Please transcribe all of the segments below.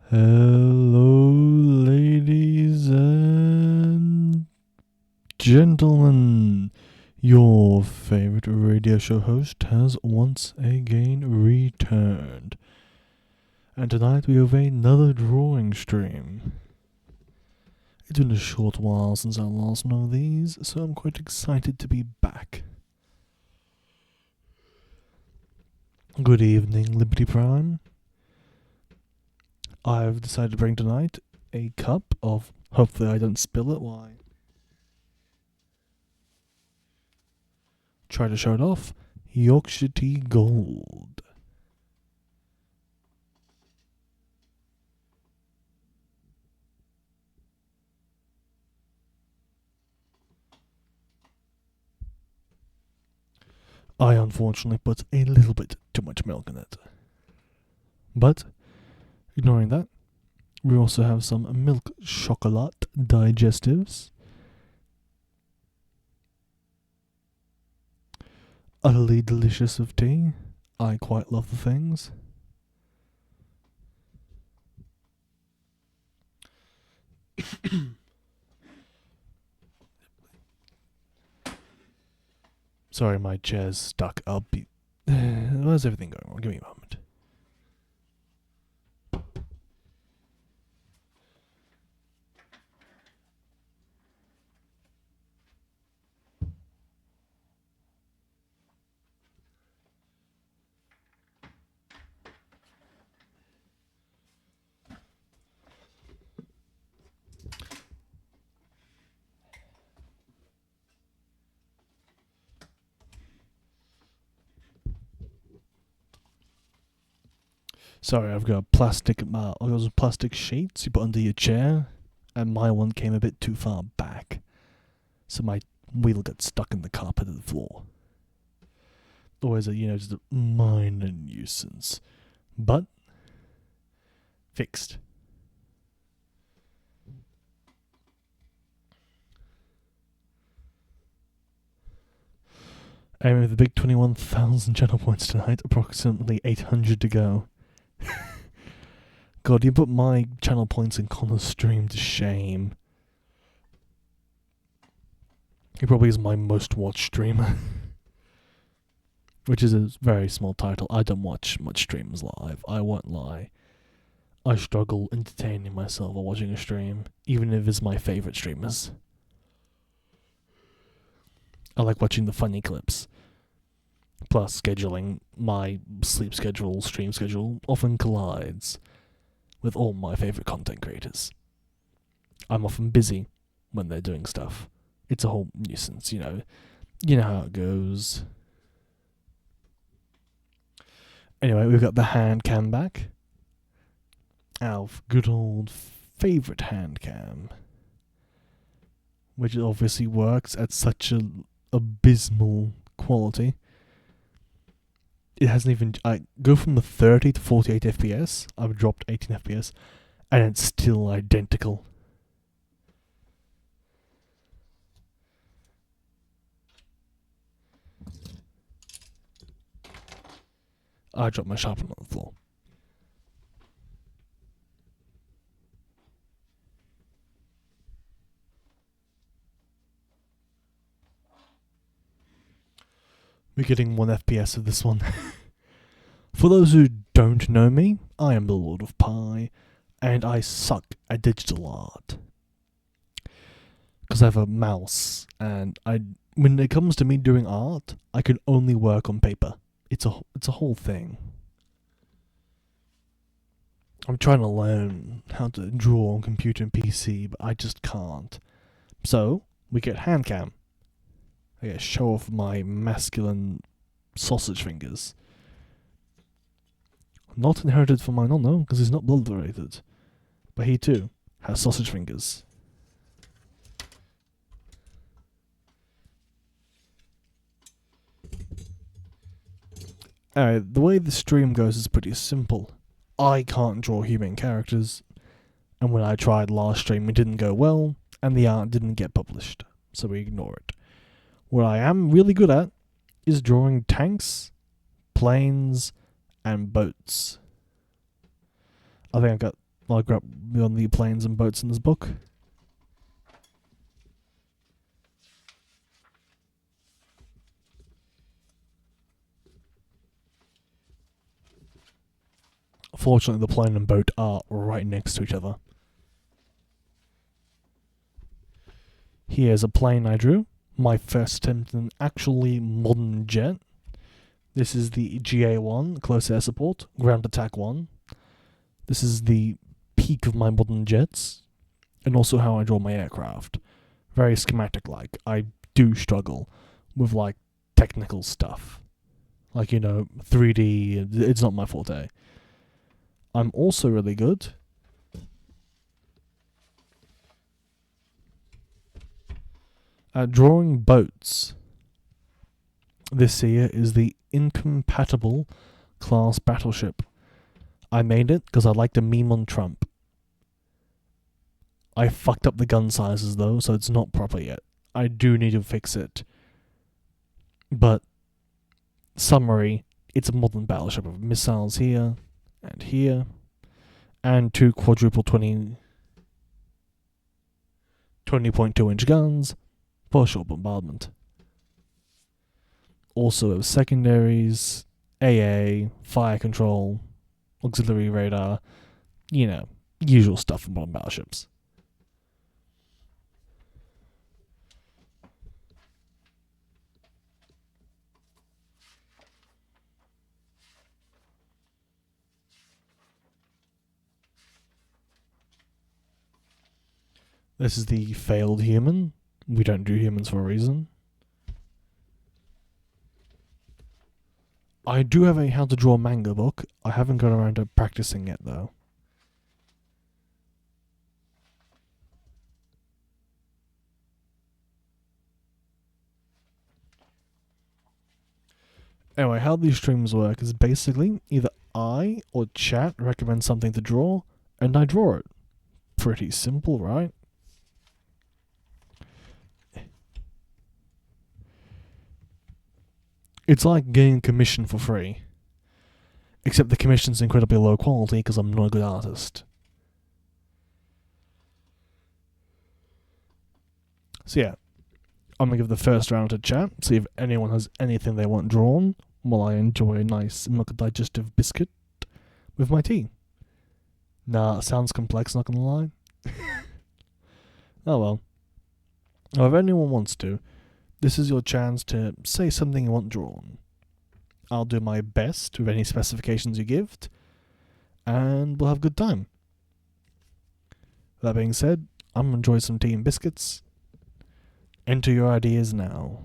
Hello, ladies and gentlemen. Your favorite radio show host has once again returned. And tonight we have another drawing stream. It's been a short while since I last know these, so I'm quite excited to be back. Good evening, Liberty Prime. I've decided to bring tonight a cup of, hopefully I don't spill it, try to show it off, Yorkshire Tea Gold. I unfortunately put a little bit too much milk in it. But, ignoring that, we also have some milk chocolate digestives. Utterly delicious of tea. I quite love the things. Sorry, my chair's stuck. Where's everything going on? Give me a moment. Sorry, I've got those plastic sheets you put under your chair, and my one came a bit too far back, so my wheel got stuck in the carpet of the floor. Always just a minor nuisance, but fixed. Aiming with the big 21,000 channel points tonight, approximately 800 to go. God, you put my channel points in Connor's stream to shame. He probably is my most watched streamer. Which is a very small title. I don't watch much streams live. I won't lie. I struggle entertaining myself while watching a stream, even if it's my favourite streamers. I like watching the funny clips. Plus, scheduling, my sleep schedule, stream schedule, often collides with all my favourite content creators. I'm often busy when they're doing stuff. It's a whole nuisance, you know. You know how it goes. Anyway, we've got the hand cam back. Our good old favourite hand cam. Which obviously works at such an abysmal quality. It hasn't even... I go from the 30 to 48 FPS. I've dropped 18 FPS. And it's still identical. I dropped my sharpener on the floor. We're getting 1 FPS of this one. For those who don't know me, I am the Lord of Pie, and I suck at digital art. Because I have a mouse, and when it comes to me doing art, I can only work on paper. It's a whole thing. I'm trying to learn how to draw on computer and PC, but I just can't. So, we get hand cam. I get a show off my masculine sausage fingers. Not inherited from my nonno, because he's not blood related. But he too has sausage fingers. Alright, the way the stream goes is pretty simple. I can't draw human characters, and when I tried last stream it didn't go well, and the art didn't get published, so we ignore it. What I am really good at is drawing tanks, planes, and boats. I think I've got I grew up on the planes and boats in this book. Fortunately, the plane and boat are right next to each other. Here's a plane I drew. My first attempt at an actually modern jet. This is the GA1, Close Air Support, Ground Attack 1. This is the peak of my modern jets, and also how I draw my aircraft. Very schematic-like. I do struggle with, like, technical stuff. Like, 3D, it's not my forte. I'm also really good at drawing boats. This here is the Incompatible class battleship. I made it because I liked a meme on Trump. I fucked up the gun sizes though, so it's not proper yet. I do need to fix it. But, summary, it's a modern battleship with missiles here, and two quadruple 20.2 inch guns for short bombardment. Also secondaries, AA, fire control, auxiliary radar, usual stuff for modern battleships. This is the failed human. We don't do humans for a reason. I do have a how to draw manga book. I haven't got around to practicing yet though. Anyway, how these streams work is basically either I or chat recommend something to draw, and I draw it. Pretty simple, right? It's like getting a commission for free. Except the commission's incredibly low quality because I'm not a good artist. So yeah, I'm going to give the first round to chat, see if anyone has anything they want drawn, while I enjoy a nice milk digestive biscuit with my tea. Nah, sounds complex, not gonna lie. Oh well. Now, if anyone wants to, this is your chance to say something you want drawn. I'll do my best with any specifications you give, and we'll have a good time. That being said, I'm gonna enjoy some tea and biscuits. Enter your ideas now.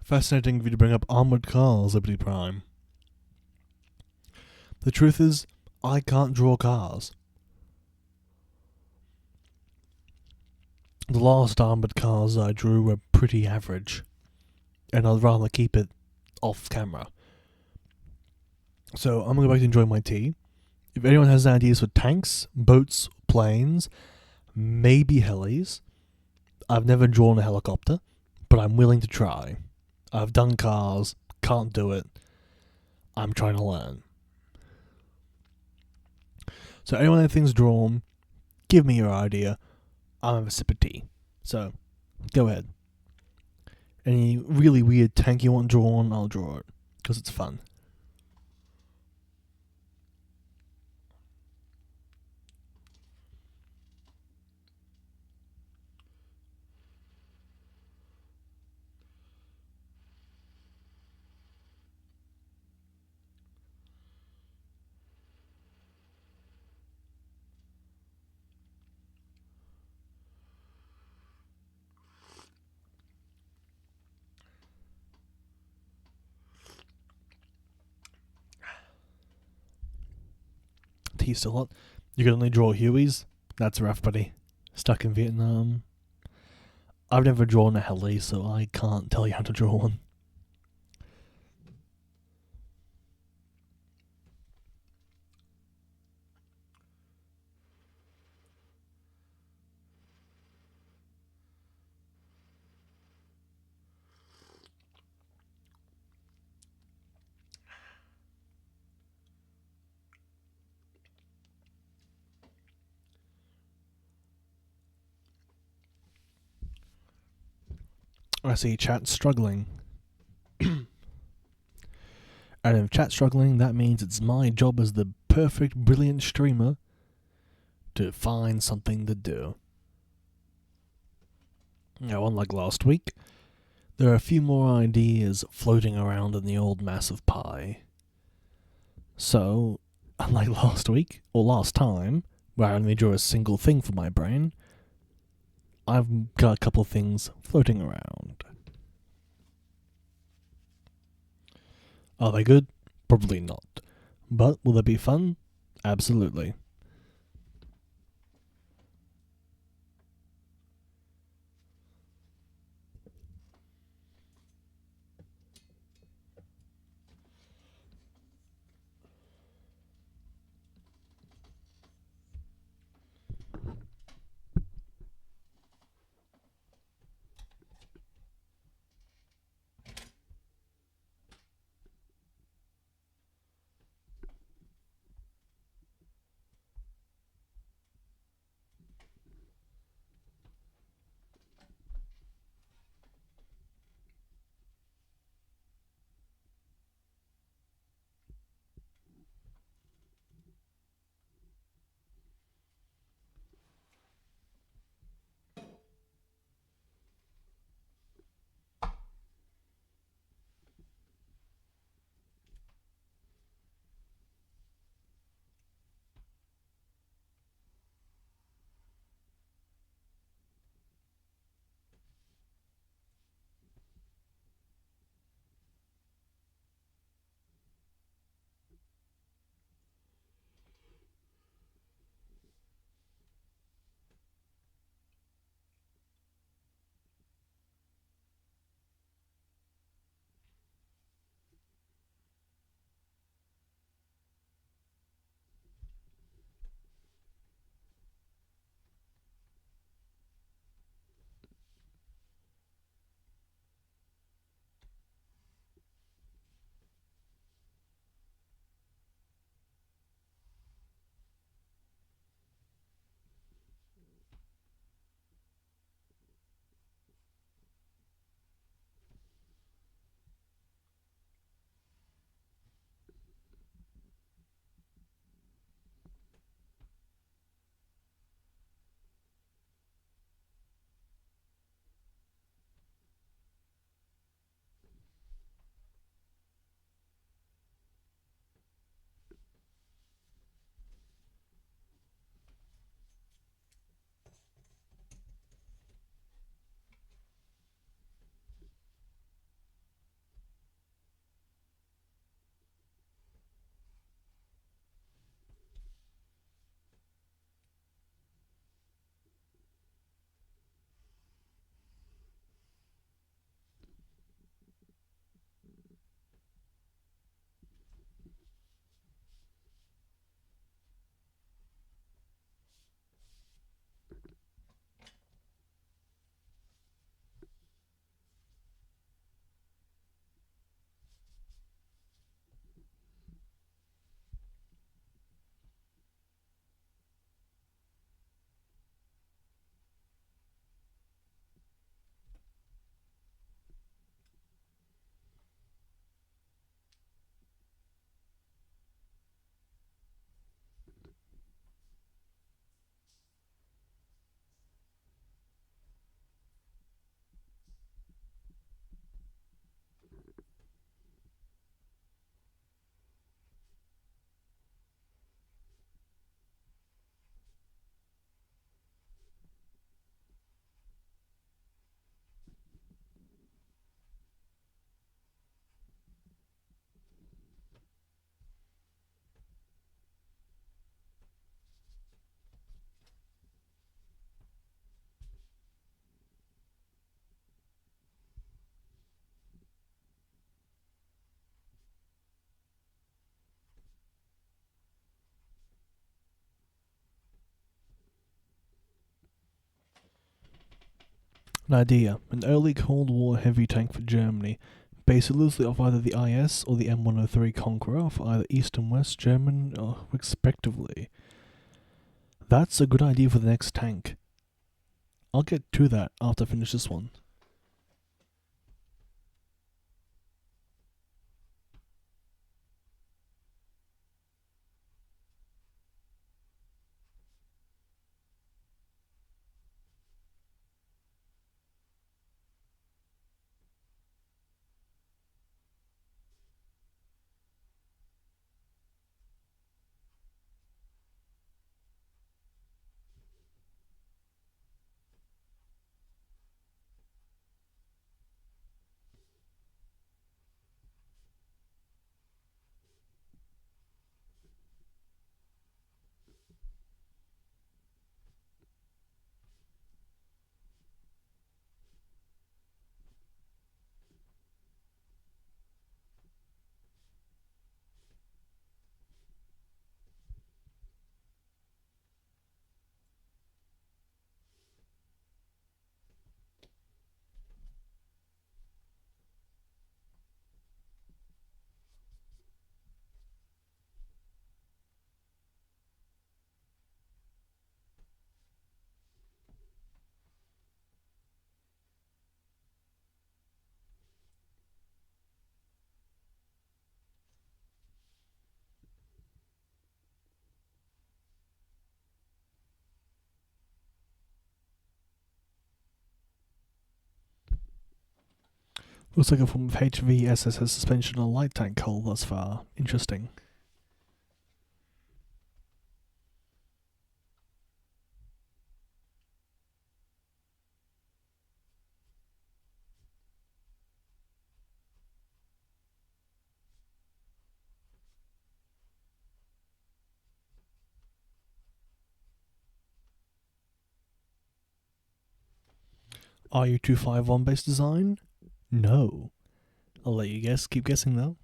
Fascinating of you to bring up armoured cars, Liberty Prime. The truth is, I can't draw cars. The last armoured cars I drew were pretty average, and I'd rather keep it off camera. So I'm going to go back to enjoy my tea. If anyone has ideas for tanks, boats, planes, maybe helis, I've never drawn a helicopter, but I'm willing to try. I've done cars, can't do it. I'm trying to learn. So anyone that thinks drawn, give me your idea. I'll have a sip of tea. So, go ahead. Any really weird tank you want drawn, I'll draw it. Because it's fun. teased a lot. You can only draw Hueys. That's rough, buddy. Stuck in Vietnam. I've never drawn a heli, so I can't tell you how to draw one. I see chat struggling. And if chat's struggling, that means it's my job as the perfect, brilliant streamer to find something to do. Now, unlike last week, there are a few more ideas floating around in the old massive pie. So, unlike last week, or last time, where I only drew a single thing for my brain, I've got a couple of things floating around. Are they good? Probably not. But will they be fun? Absolutely. An idea: an early Cold War heavy tank for Germany, based loosely off either the IS or the M103 Conqueror for either East and West German, respectively. That's a good idea for the next tank. I'll get to that after I finish this one. Looks like a form of HVSS suspension on a light tank hull thus far. Interesting. RU-251 based design? No. I'll let you guess. Keep guessing though.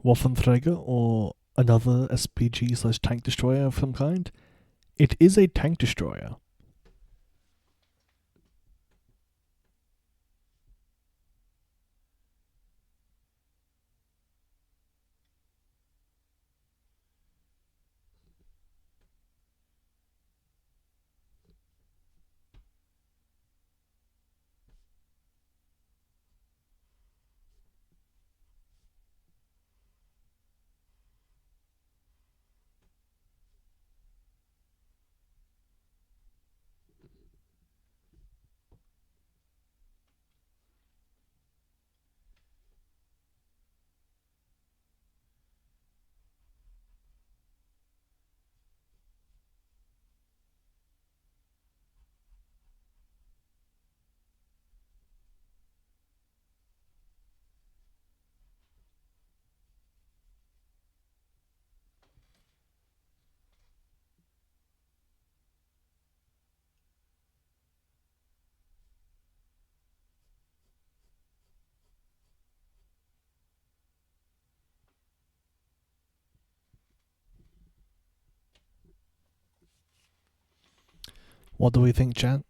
Waffenträger, or another SPG/tank destroyer of some kind? It is a tank destroyer. What do we think, chat?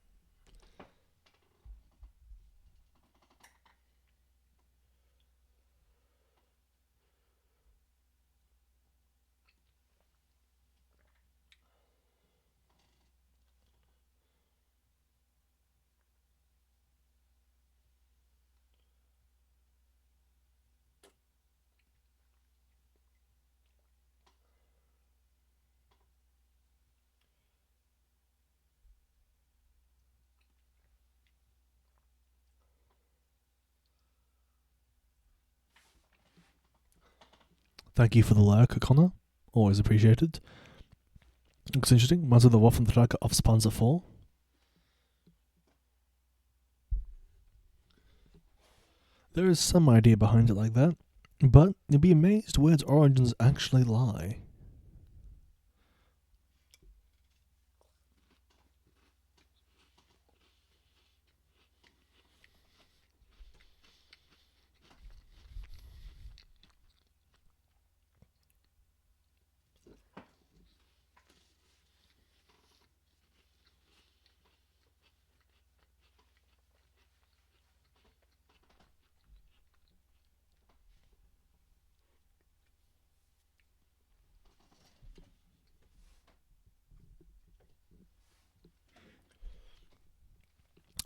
Thank you for the lurk, Connor. Always appreciated. Looks interesting. Was the Waffenträger aufs Panzer IV? There is some idea behind it like that, but you'll be amazed where its origins actually lie.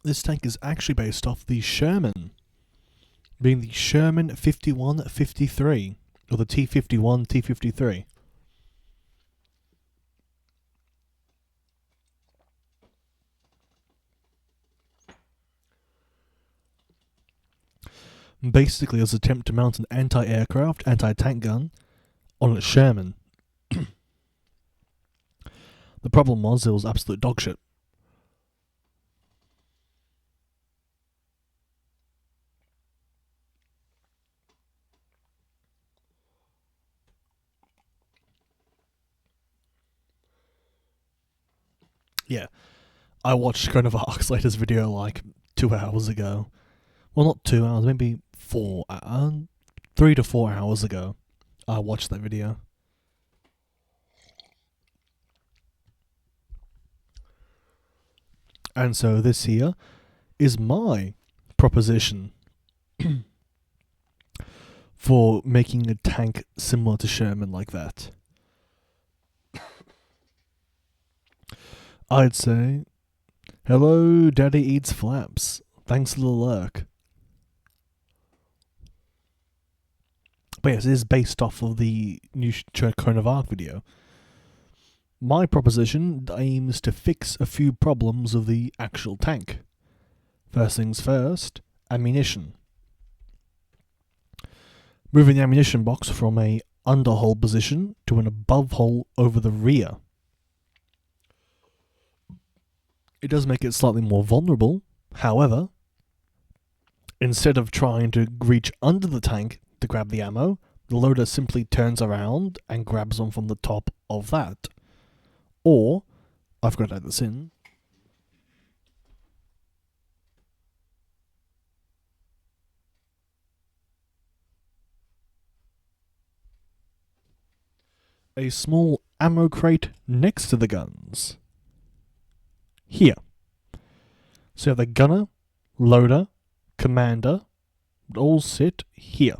This tank is actually based off the Sherman, being the Sherman 5153, or the T51 T53. Basically, it was an attempt to mount an anti-aircraft, anti-tank gun on its Sherman. The problem was it was absolute dogshit. Yeah, I watched Chronovark's latest video like 2 hours ago. Well, not 2 hours, maybe 3 to 4 hours ago. I watched that video. And so this here is my proposition for making a tank similar to Sherman like that. I'd say, hello, Daddy Eats Flaps. Thanks for the lurk. But yes, it is based off of the new Chronovark video. My proposition aims to fix a few problems of the actual tank. First things first, ammunition. Moving the ammunition box from a underhull position to an above hull over the rear. It does make it slightly more vulnerable. However, instead of trying to reach under the tank to grab the ammo, the loader simply turns around and grabs one from the top of that. Or, I've got to add this in, a small ammo crate next to the guns. Here. So you have the gunner, loader, commander, all sit here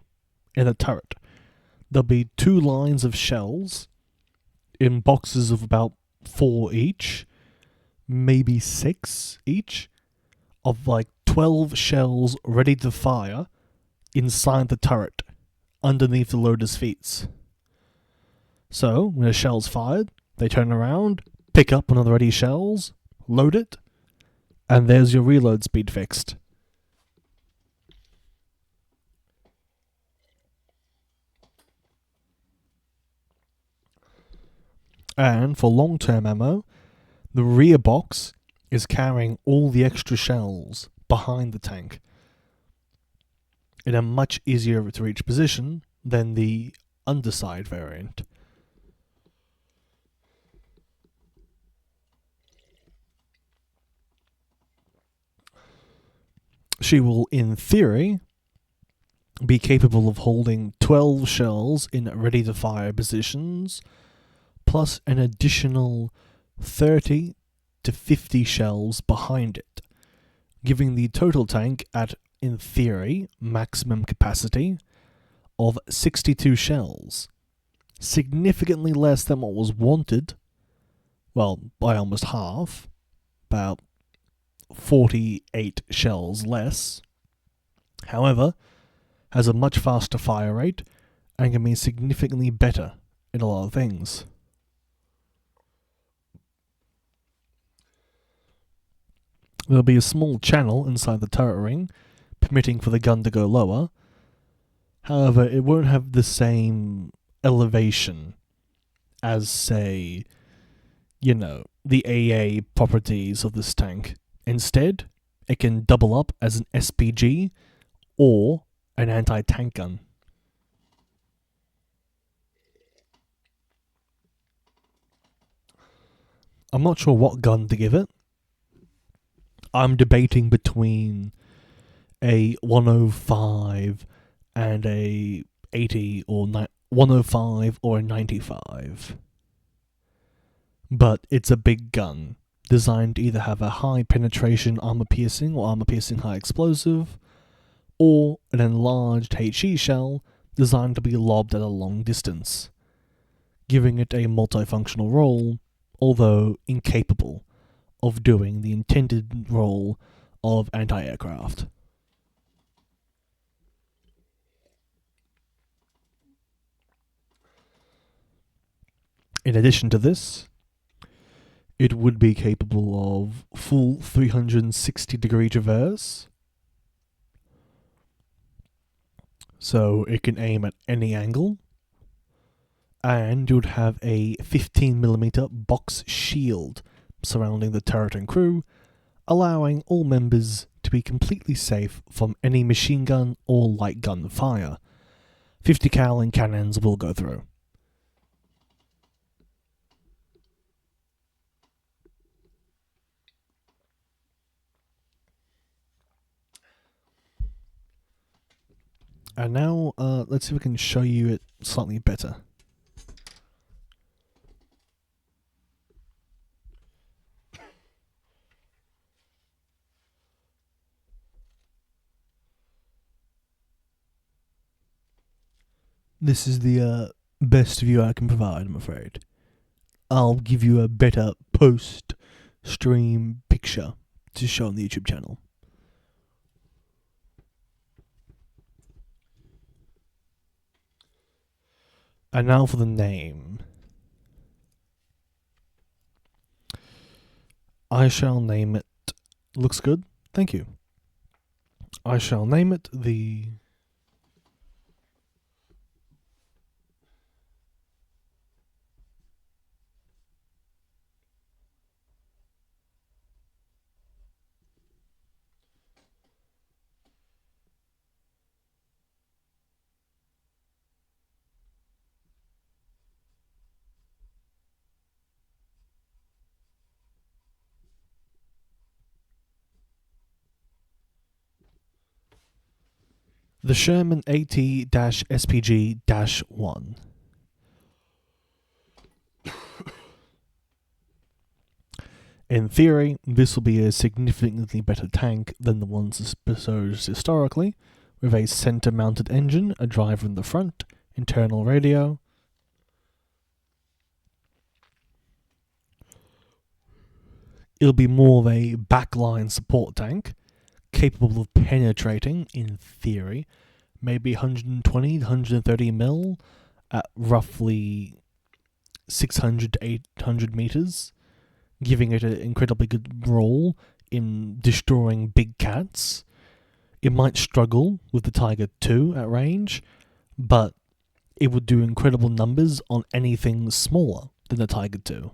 in a turret. There'll be 2 lines of shells in boxes of about 4 each, maybe 6 each, of like 12 shells ready to fire inside the turret, underneath the loader's feet. So, when a shell's fired, they turn around, pick up one of the ready shells, load it, and there's your reload speed fixed. And for long-term ammo, the rear box is carrying all the extra shells behind the tank in a much easier to reach position than the underside variant. She will, in theory, be capable of holding 12 shells in ready-to-fire positions, plus an additional 30 to 50 shells behind it, giving the total tank at, in theory, maximum capacity of 62 shells, significantly less than what was wanted, well, by almost half, about 48 shells less. However, has a much faster fire rate and can be significantly better in a lot of things. There'll be a small channel inside the turret ring, permitting for the gun to go lower. However, it won't have the same elevation as, say, the AA properties of this tank. Instead, it can double up as an SPG or an anti-tank gun. I'm not sure what gun to give it. I'm debating between a 105 and a 80 or 105 or a 95. But it's a big gun, designed to either have a high penetration armor piercing or armor piercing high explosive, or an enlarged HE shell designed to be lobbed at a long distance, giving it a multifunctional role, although incapable of doing the intended role of anti-aircraft. In addition to this, it would be capable of full 360-degree traverse, so it can aim at any angle, and it would have a 15mm box shield surrounding the turret and crew, allowing all members to be completely safe from any machine gun or light gun fire. 50 cal and cannons will go through. And now, let's see if we can show you it slightly better. This is the best view I can provide, I'm afraid. I'll give you a better post-stream picture to show on the YouTube channel. And now for the name. I shall name it... Looks good? Thank you. I shall name it the... The Sherman AT-SPG-1. In theory, this will be a significantly better tank than the ones proposed historically, with a center-mounted engine, a driver in the front, internal radio. It'll be more of a backline support tank, capable of penetrating, in theory, maybe 120 to 130 mil at roughly 600 to 800 meters, giving it an incredibly good role in destroying big cats. It might struggle with the Tiger II at range, but it would do incredible numbers on anything smaller than the Tiger II,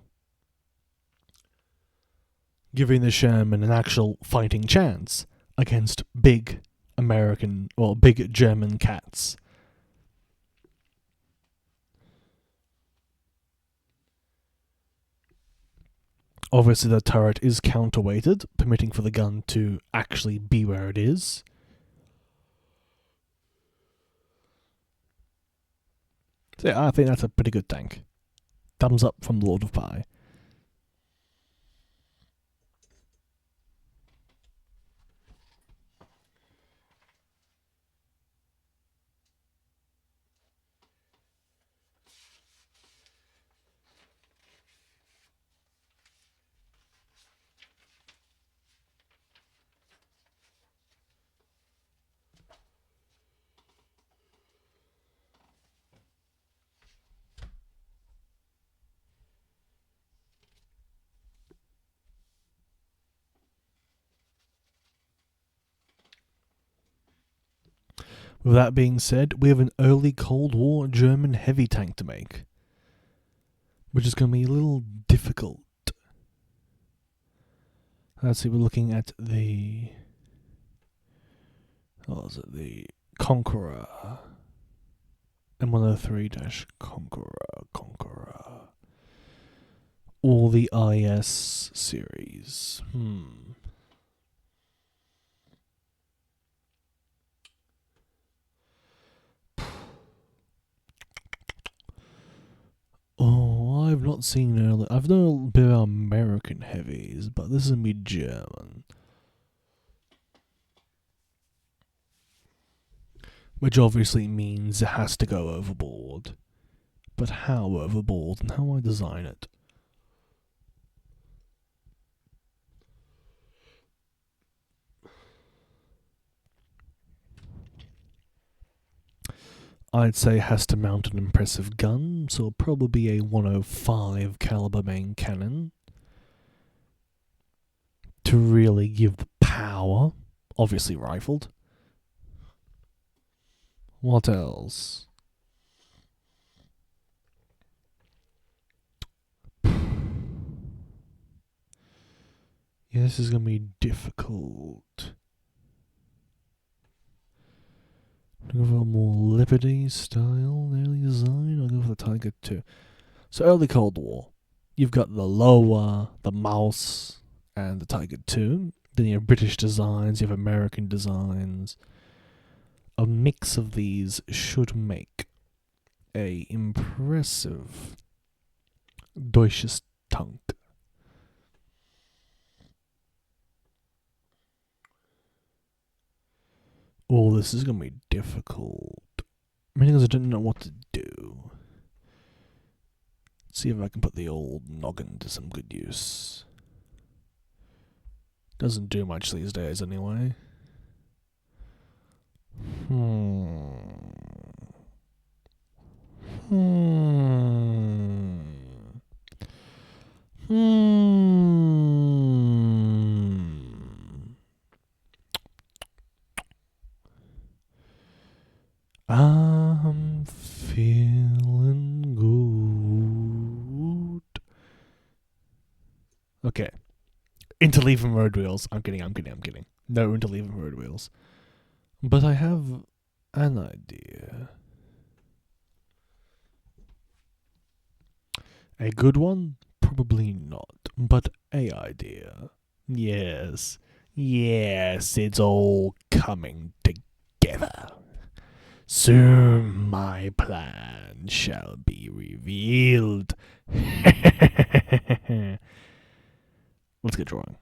giving the Sherman an actual fighting chance against big American or big German cats. Obviously, the turret is counterweighted, permitting for the gun to actually be where it is. So yeah, I think that's a pretty good tank. Thumbs up from the Lord of Pie. With that being said, we have an early Cold War German heavy tank to make, which is going to be a little difficult. Let's see, we're looking at the... what was it? The Conqueror. M103-Conqueror. Or the IS series. Oh, I've not seen early. I've known a bit about American heavies, but this is gonna be German. Which obviously means it has to go overboard. But how overboard and how will I design it? I'd say it has to mount an impressive gun, so it'll probably be a 105 caliber main cannon to really give the power. Obviously rifled. What else? Yeah, this is going to be difficult. I'll go for a more Liberty style early design. I'll go for the Tiger 2. So early Cold War. You've got the Loa, the Mouse, and the Tiger 2. Then you have British designs, you have American designs. A mix of these should make a impressive Deutsches Tank. Oh, this is going to be difficult. Mainly because I don't know what to do. Let's see if I can put the old noggin to some good use. Doesn't do much these days anyway. I'm feeling good. Okay. Interleaving road wheels. I'm kidding. No interleaving road wheels. But I have an idea. A good one? Probably not. But a idea. Yes. Yes, it's all coming together. Soon my plan shall be revealed. Let's get drawing.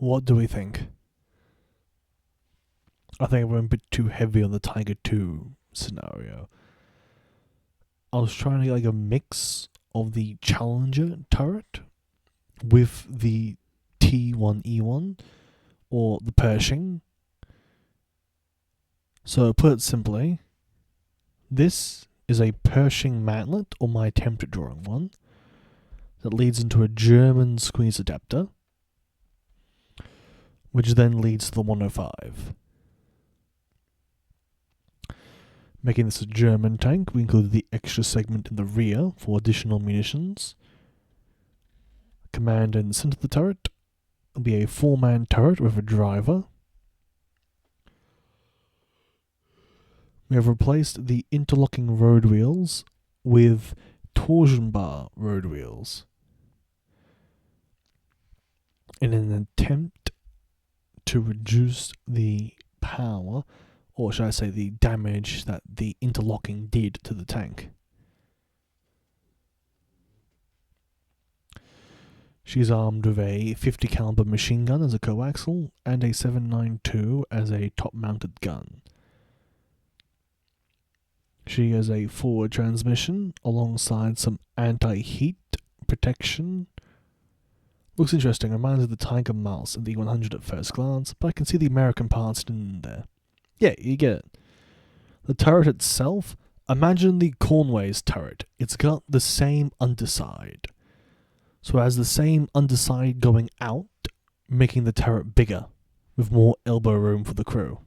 What do we think? I think I went a bit too heavy on the Tiger 2 scenario. I was trying to get like a mix of the Challenger turret with the T1E1 or the Pershing. So, put it simply, this is a Pershing mantlet, or my attempt at drawing one, that leads into a German squeeze adapter, which then leads to the 105. Making this a German tank, we included the extra segment in the rear for additional munitions. Commander in the center of the turret will be a 4-man turret with a driver. We have replaced the interlocking road wheels with torsion bar road wheels in an attempt to reduce the power, or should I say the damage, that the interlocking did to the tank. She's armed with a 50 caliber machine gun as a coaxial and a 7.92 as a top-mounted gun. She has a forward transmission alongside some anti-heat protection. Looks interesting, reminds me of the Tiger Mouse and the E100 at first glance, but I can see the American parts in there. Yeah, you get it. The turret itself, imagine the Cornway's turret. It's got the same underside. So it has the same underside going out, making the turret bigger, with more elbow room for the crew.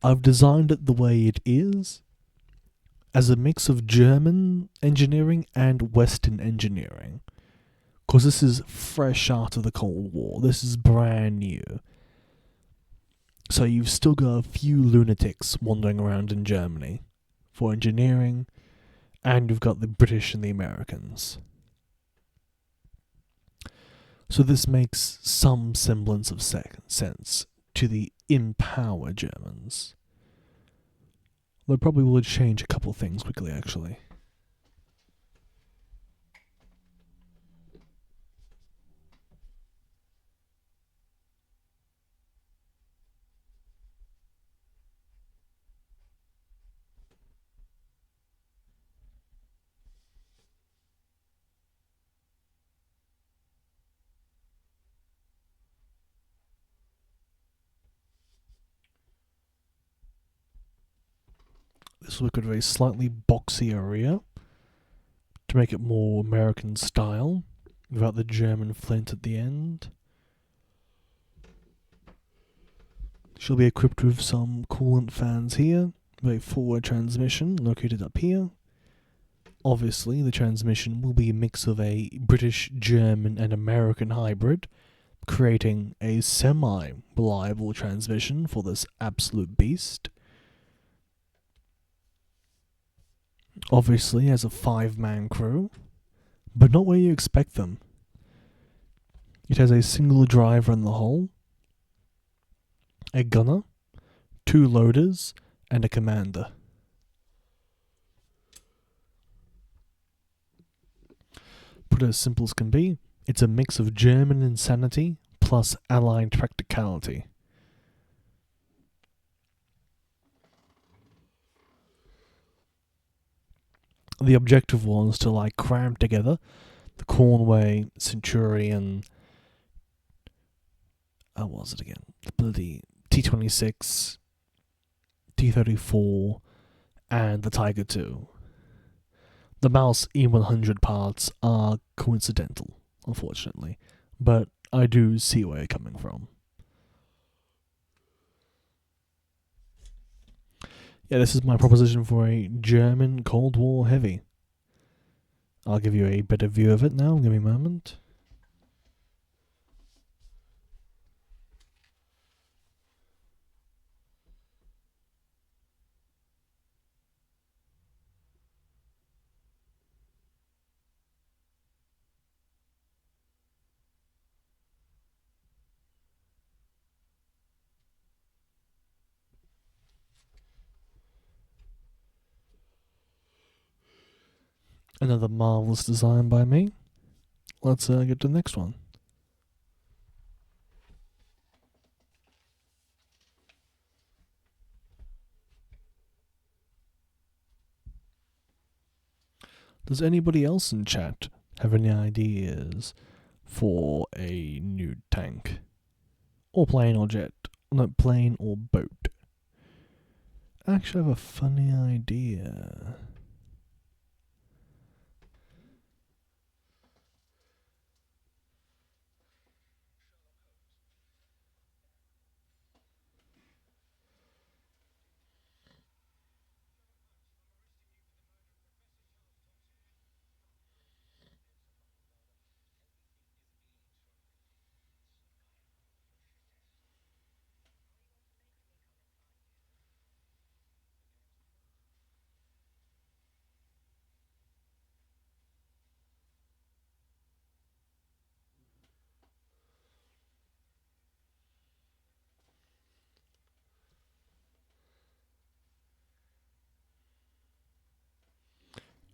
I've designed it the way it is, as a mix of German engineering and Western engineering. Because this is fresh out of the Cold War. This is brand new. So you've still got a few lunatics wandering around in Germany for engineering, and you've got the British and the Americans. So this makes some semblance of sense to the in-power Germans. Though probably will change a couple things quickly, actually. This will look at a slightly boxier rear to make it more American style, without the German flint at the end. She'll be equipped with some coolant fans here, with a forward transmission located up here. Obviously, the transmission will be a mix of a British, German, and American hybrid, creating a semi-reliable transmission for this absolute beast. Obviously, as a 5-man crew, but not where you expect them. It has a single driver in the hull, a gunner, 2 loaders, and a commander. Put it as simple as can be, it's a mix of German insanity plus Allied practicality. The objective was to cram together the Cornway, Centurion, what was it again? The bloody T-26, T-34, and the Tiger 2. The Mouse E100 parts are coincidental, unfortunately, but I do see where you're coming from. Yeah, this is my proposition for a German Cold War heavy. I'll give you a better view of it now, give me a moment. Another marvellous design by me. let's get to the next one. Does anybody else in chat have any ideas for a nude tank? Or plane or jet? No, plane or boat? I actually have a funny idea.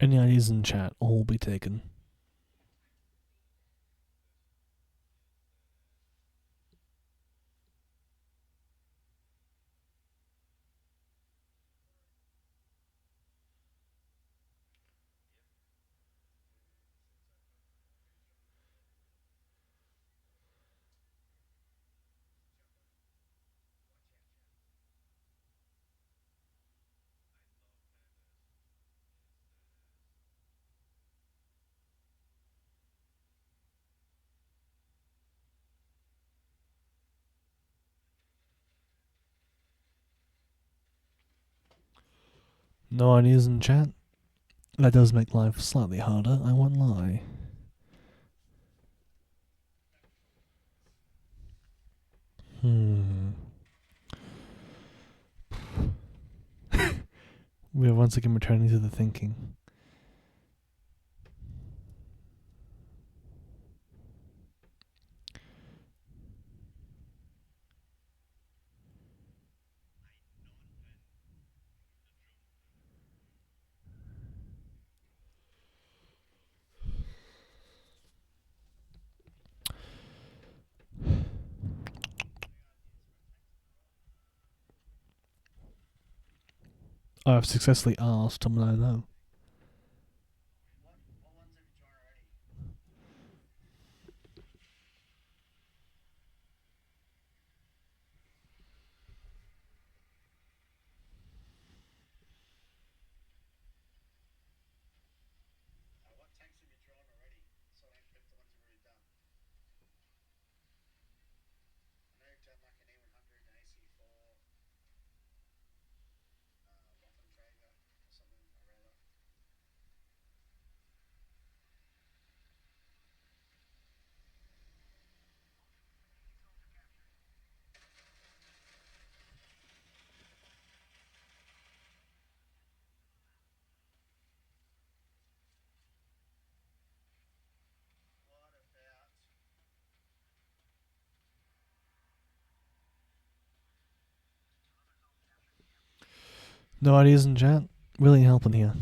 Any ideas in chat, all will be taken. No ideas in chat? That does make life slightly harder, I won't lie. We are once again returning to the thinking. I have successfully asked someone I know. No ideas in chat? Really helping here.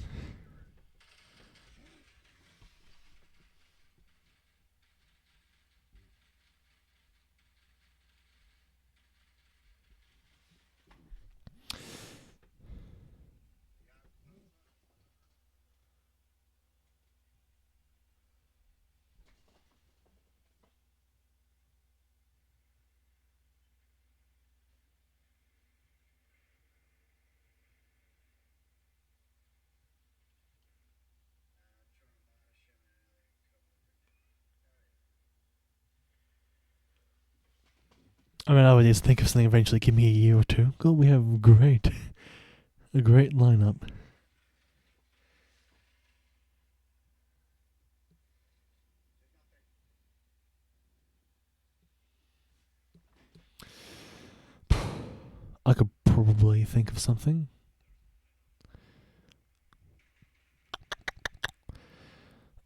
I mean, I would just think of something eventually. Give me a year or two. God, we have a great lineup. I could probably think of something.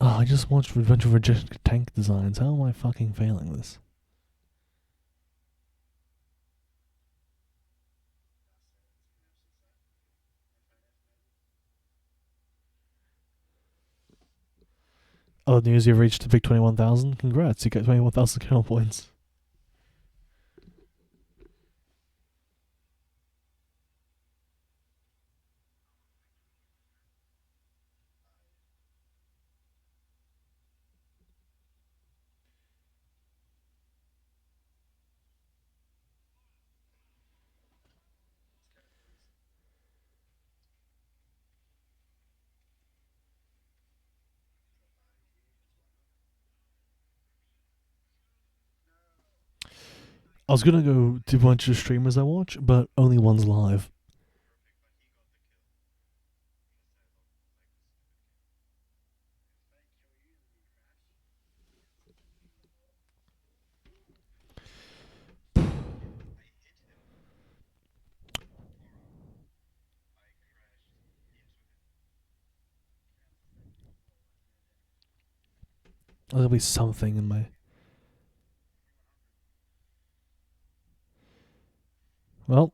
Oh, I just watched a bunch of rejected tank designs. How am I fucking failing this? Other news, you've reached the big 21,000. Congrats, you get 21,000 kernel points. I was gonna go to a bunch of streamers I watch, but only one's live. There'll be something in my. Well.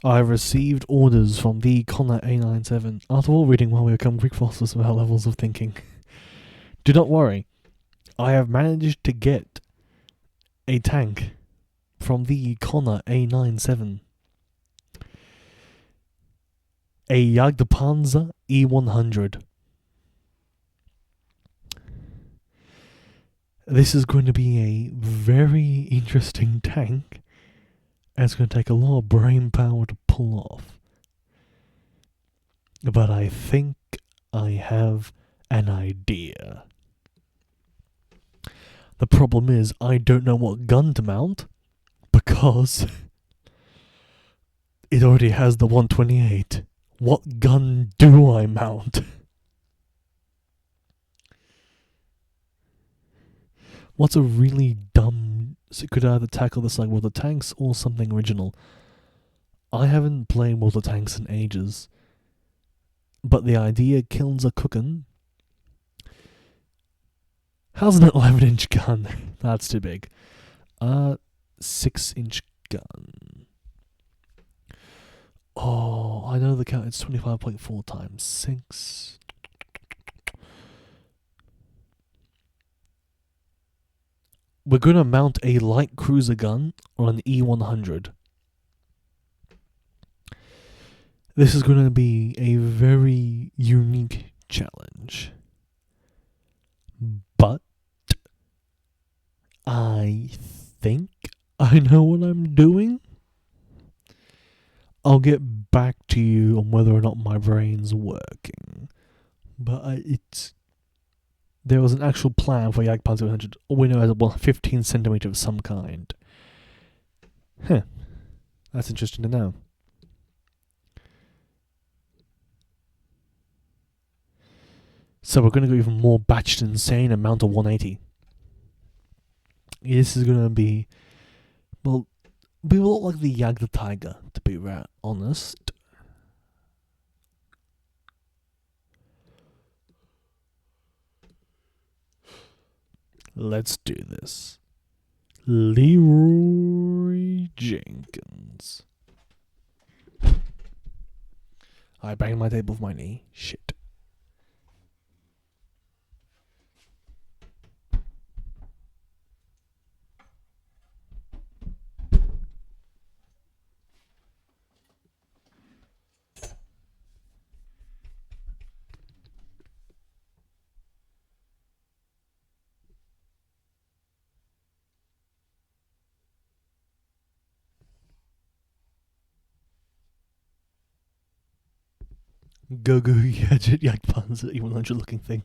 I received orders from the Connor A97. After all reading while we become Greek philosophers with our levels of thinking. Do not worry. I have managed to get a tank from the Connor A97. A Jagdpanzer E100. This is going to be a very interesting tank. And it's going to take a lot of brain power to pull off. But I think I have an idea. The problem is I don't know what gun to mount because it already has the 128. What gun do I mount? What's a really dumb... So it could either tackle this like World of Tanks or something original. I haven't played World of Tanks in ages. But the idea kills a cookin'. How's an 11-inch gun? That's too big. 6-inch gun. Oh, I know the count. It's 25.4 times 6. We're going to mount a light cruiser gun on an E100. This is going to be a very unique challenge. But I think I know what I'm doing. I'll get back to you on whether or not my brain's working. But there was an actual plan for Jagdpanzer 100. All we know is a 15 centimeter of some kind. Huh. That's interesting to know. So we're going to go even more batched insane and mount a 180. This is going to be... Well, we will look like the Jagd Tiger, to be honest. Let's do this. Leroy Jenkins. I banged my table with my knee. Shit. Go Gadget Jagdpanzer E100 looking thing.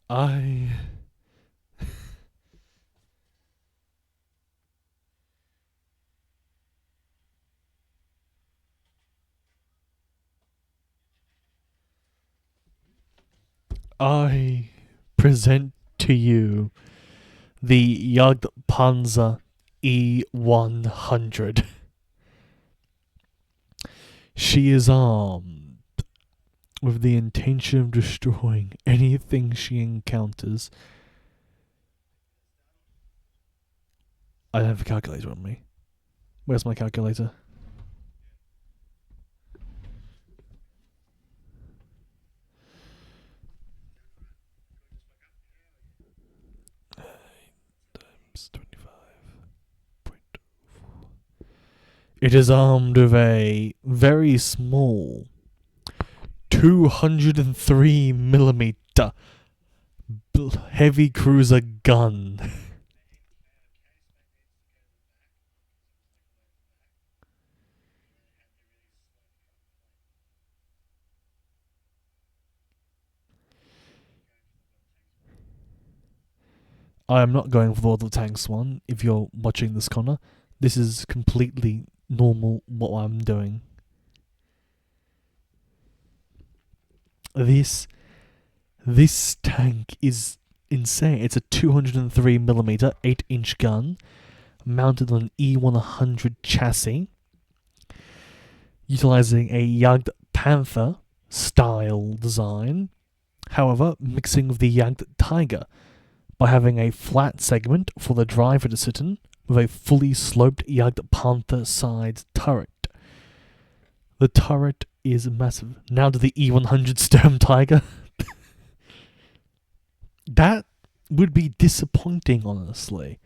I I present to you the Jagdpanzer E100. She is armed with the intention of destroying anything she encounters. I don't have a calculator on me. Where's my calculator? Times 25.4. It is armed with a very small 203mm heavy cruiser gun. I am not going for the World of Tanks one. If you're watching this, Connor, this is completely normal what I'm doing. This tank is insane. It's a 203mm 8-inch gun mounted on an E100 chassis, utilizing a Jagd Panther style design, however, mixing with the Jagd Tiger by having a flat segment for the driver to sit in with a fully sloped Jagd Panther side turret. The turret is massive. Now to the E100 Sturm Tiger. That would be disappointing, honestly.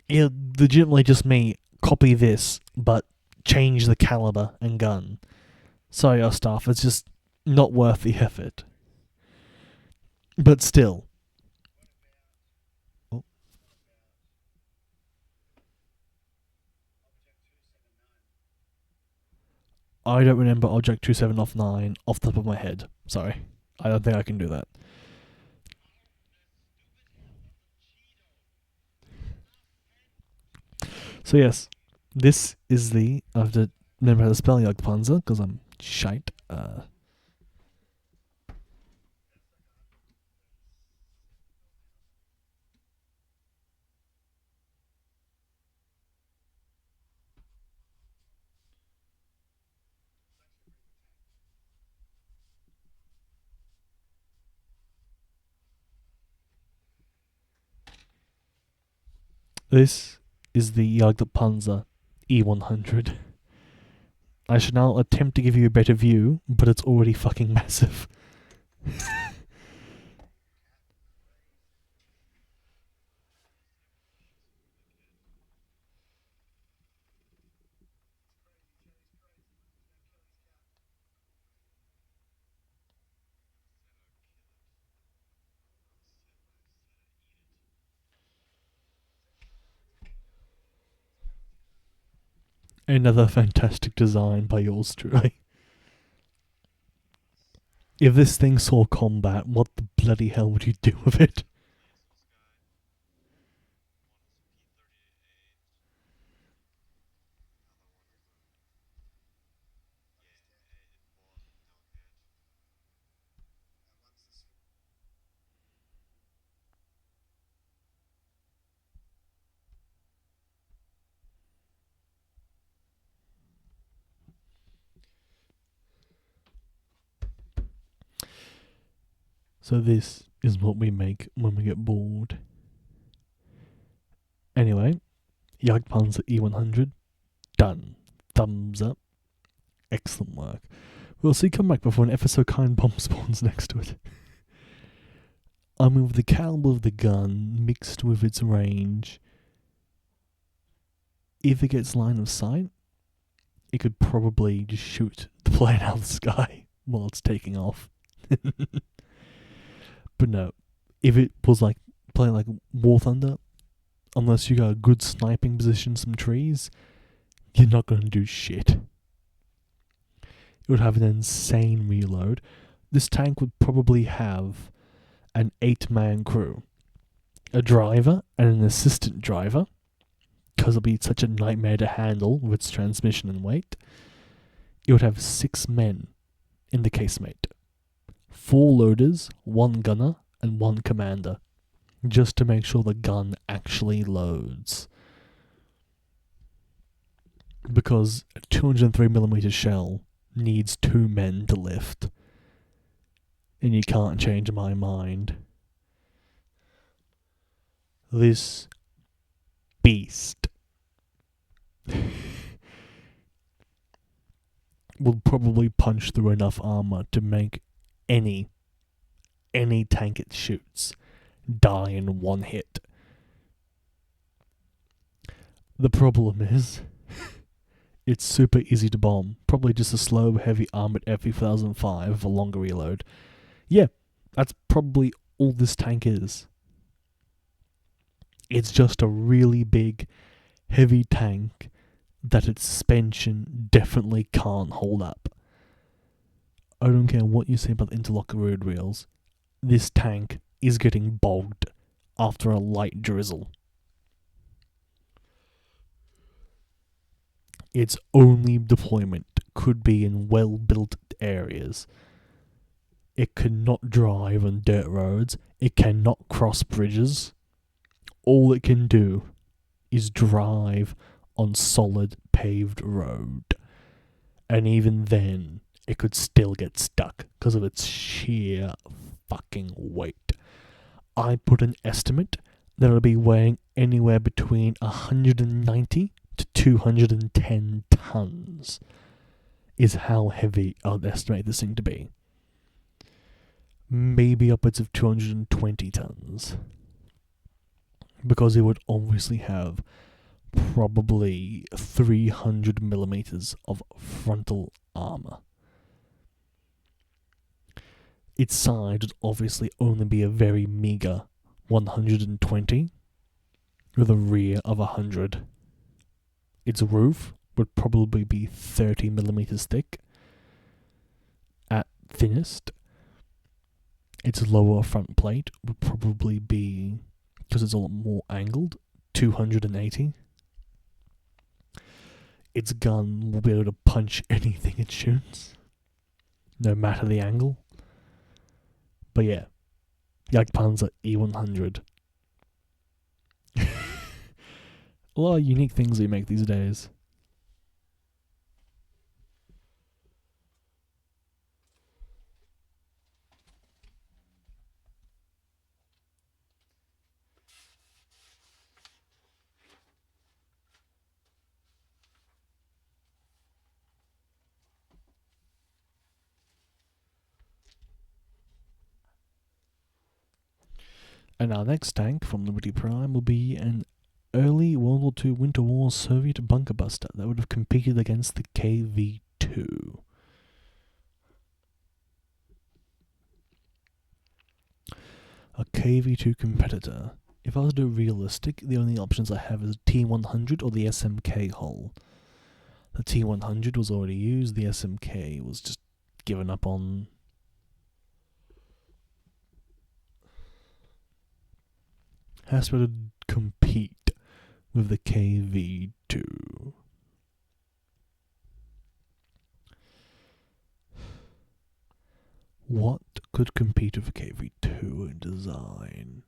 It legitimately just me copy this, but change the caliber and gun. Sorry, your stuff. It's just not worth the effort. But still. Oh. I don't remember Object 279 off the top of my head. Sorry. I don't think I can do that. So yes, this is the... I have to remember how to spell Jagdpanzer, because I'm shite. This is the Jagdpanzer E100. I should now attempt to give you a better view, but it's already fucking massive. Another fantastic design by yours truly. If this thing saw combat, what the bloody hell would you do with it? So this is what we make when we get bored. Anyway, Jagdpanzer E100, done. Thumbs up. Excellent work. We'll see come back before an ever-so-kind bomb spawns next to it. I mean, with the caliber of the gun mixed with its range, if it gets line of sight, it could probably just shoot the plane out of the sky while it's taking off. But no, if it was like playing like War Thunder, unless you got a good sniping position, some trees, you're not going to do shit. It would have an insane reload. This tank would probably have an 8-man crew. A driver and an assistant driver, because it'll be such a nightmare to handle with its transmission and weight. It would have 6 men in the casemate. 4 loaders, 1 gunner, and 1 commander, just to make sure the gun actually loads. Because a 203mm shell needs 2 men to lift. And you can't change my mind. This beast will probably punch through enough armor to make any tank it shoots die in 1 hit. The problem is, it's super easy to bomb. Probably just a slow, heavy armored F-3005 with a longer reload. Yeah, that's probably all this tank is. It's just a really big, heavy tank that its suspension definitely can't hold up. I don't care what you say about the interlock road rails. This tank is getting bogged after a light drizzle. Its only deployment could be in well-built areas. It cannot drive on dirt roads. It cannot cross bridges. All it can do is drive on solid paved road. And even then, it could still get stuck because of its sheer fucking weight. I put an estimate that it'll be weighing anywhere between 190 to 210 tons is how heavy I'd estimate this thing to be. Maybe upwards of 220 tons. Because it would obviously have probably 300mm of frontal armor. Its side would obviously only be a very meager 120 with a rear of 100. Its roof would probably be 30mm thick at thinnest. Its lower front plate would probably be, because it's a lot more angled, 280. Its gun will be able to punch anything it shoots, no matter the angle. But yeah, Jagdpanzer E100. A lot of unique things they make these days. And our next tank from Liberty Prime will be an early World War II Winter War Soviet bunker buster that would have competed against the KV-2. A KV-2 competitor. If I was to do realistic, the only options I have is a T-100 or the SMK hull. The T-100 was already used, the SMK was just given up on. Has to compete with the KV-2. What could compete with KV-2 in design?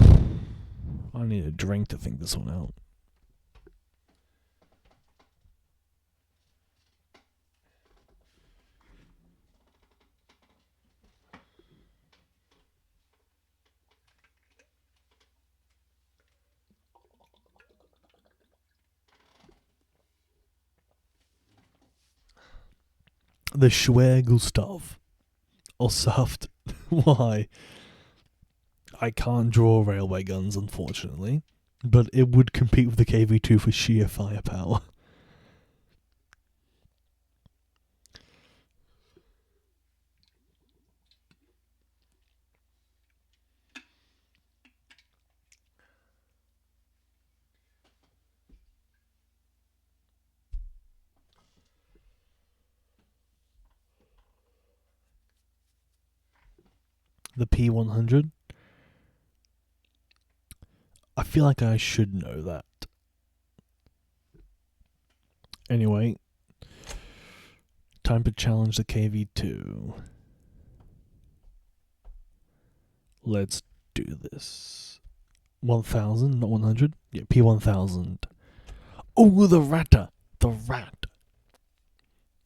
I need a drink to think this one out. The Schwer Gustav. Or Saft. Why? I can't draw railway guns, unfortunately. But it would compete with the KV-2 for sheer firepower. the P100. I feel like I should know that. Anyway, time to challenge the KV2. Let's do this. 1000, not 100. Yeah, P1000. Oh, the Ratter. The rat.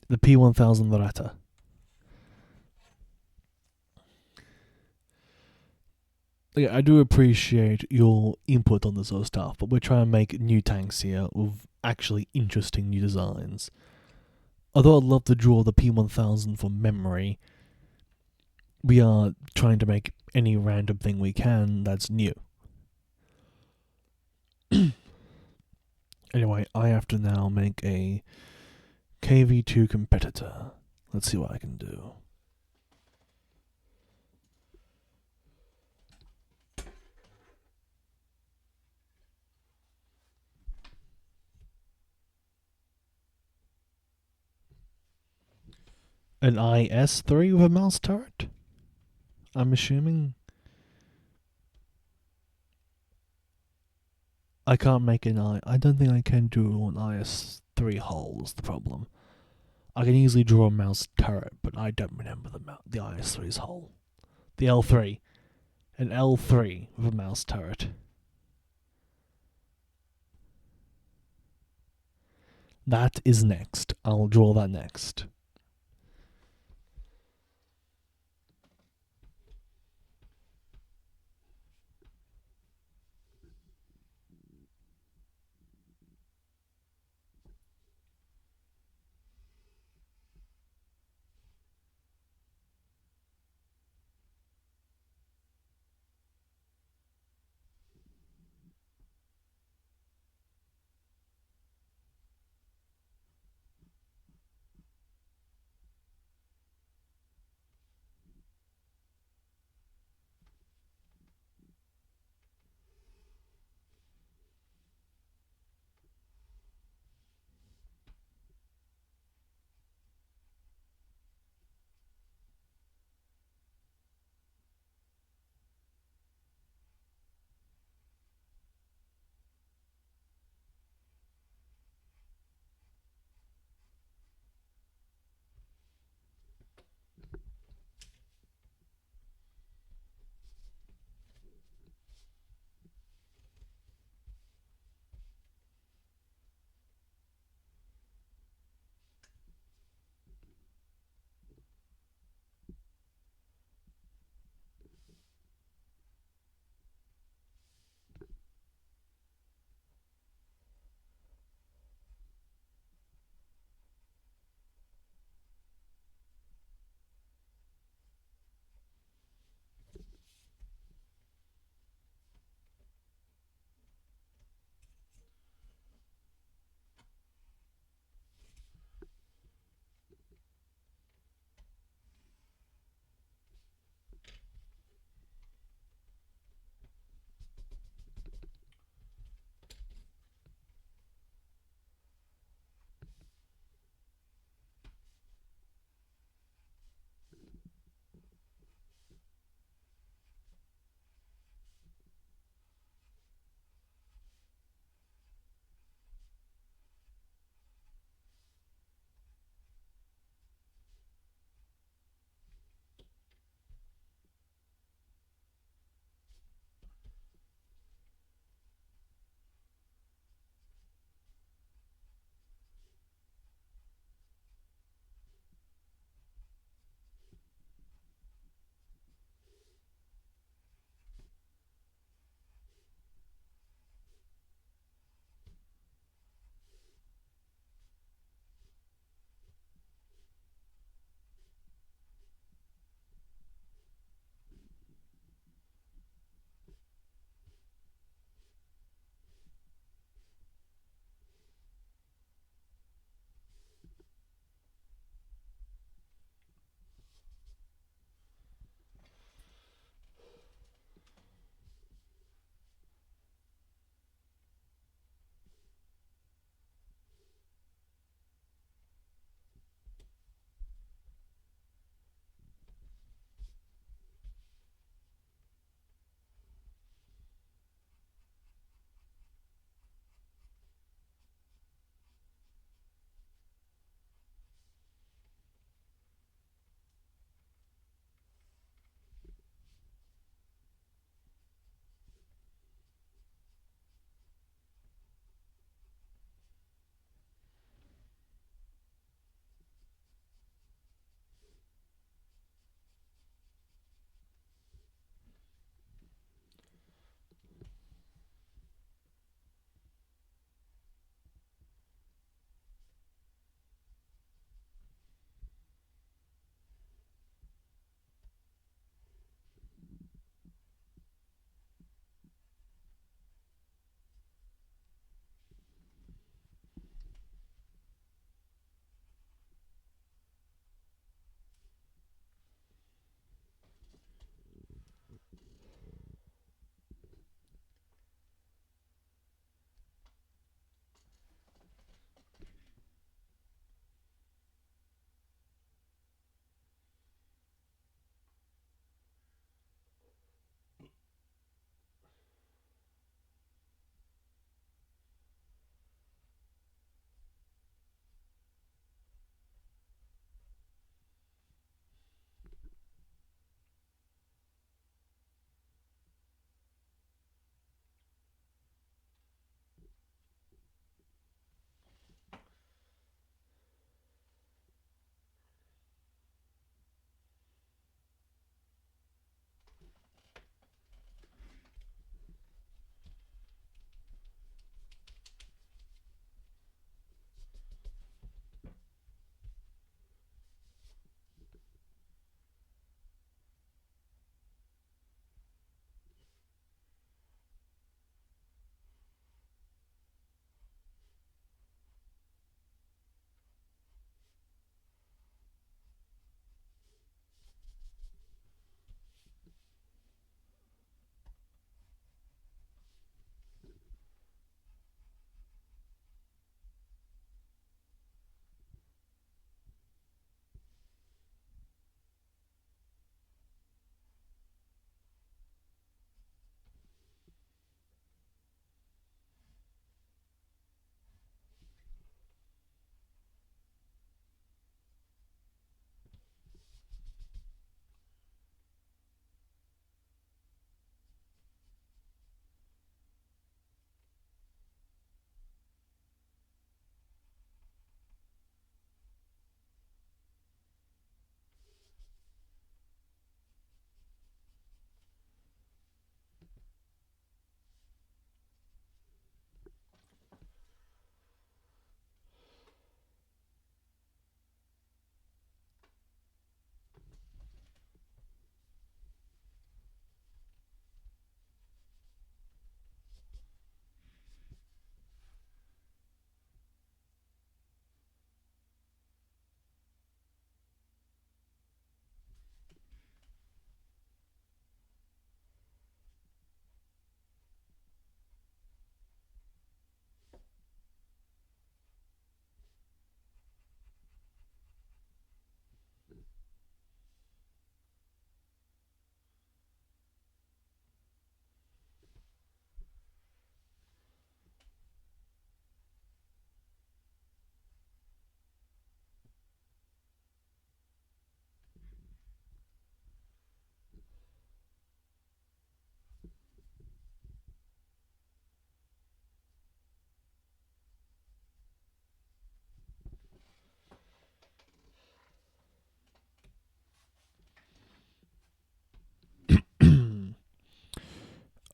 The P1000 the Ratter. Yeah, I do appreciate your input on this sort of stuff, but we're trying to make new tanks here with actually interesting new designs. Although I'd love to draw the P1000 from memory, we are trying to make any random thing we can that's new. Anyway, I have to now make a KV2 competitor. Let's see what I can do. An IS3 with a mouse turret? I'm assuming. I can't make an I don't think I can do an IS3 hull is the problem. I can easily draw a mouse turret, but I don't remember the IS3's hull. The L3. An L3 with a mouse turret. That is next. I'll draw that next.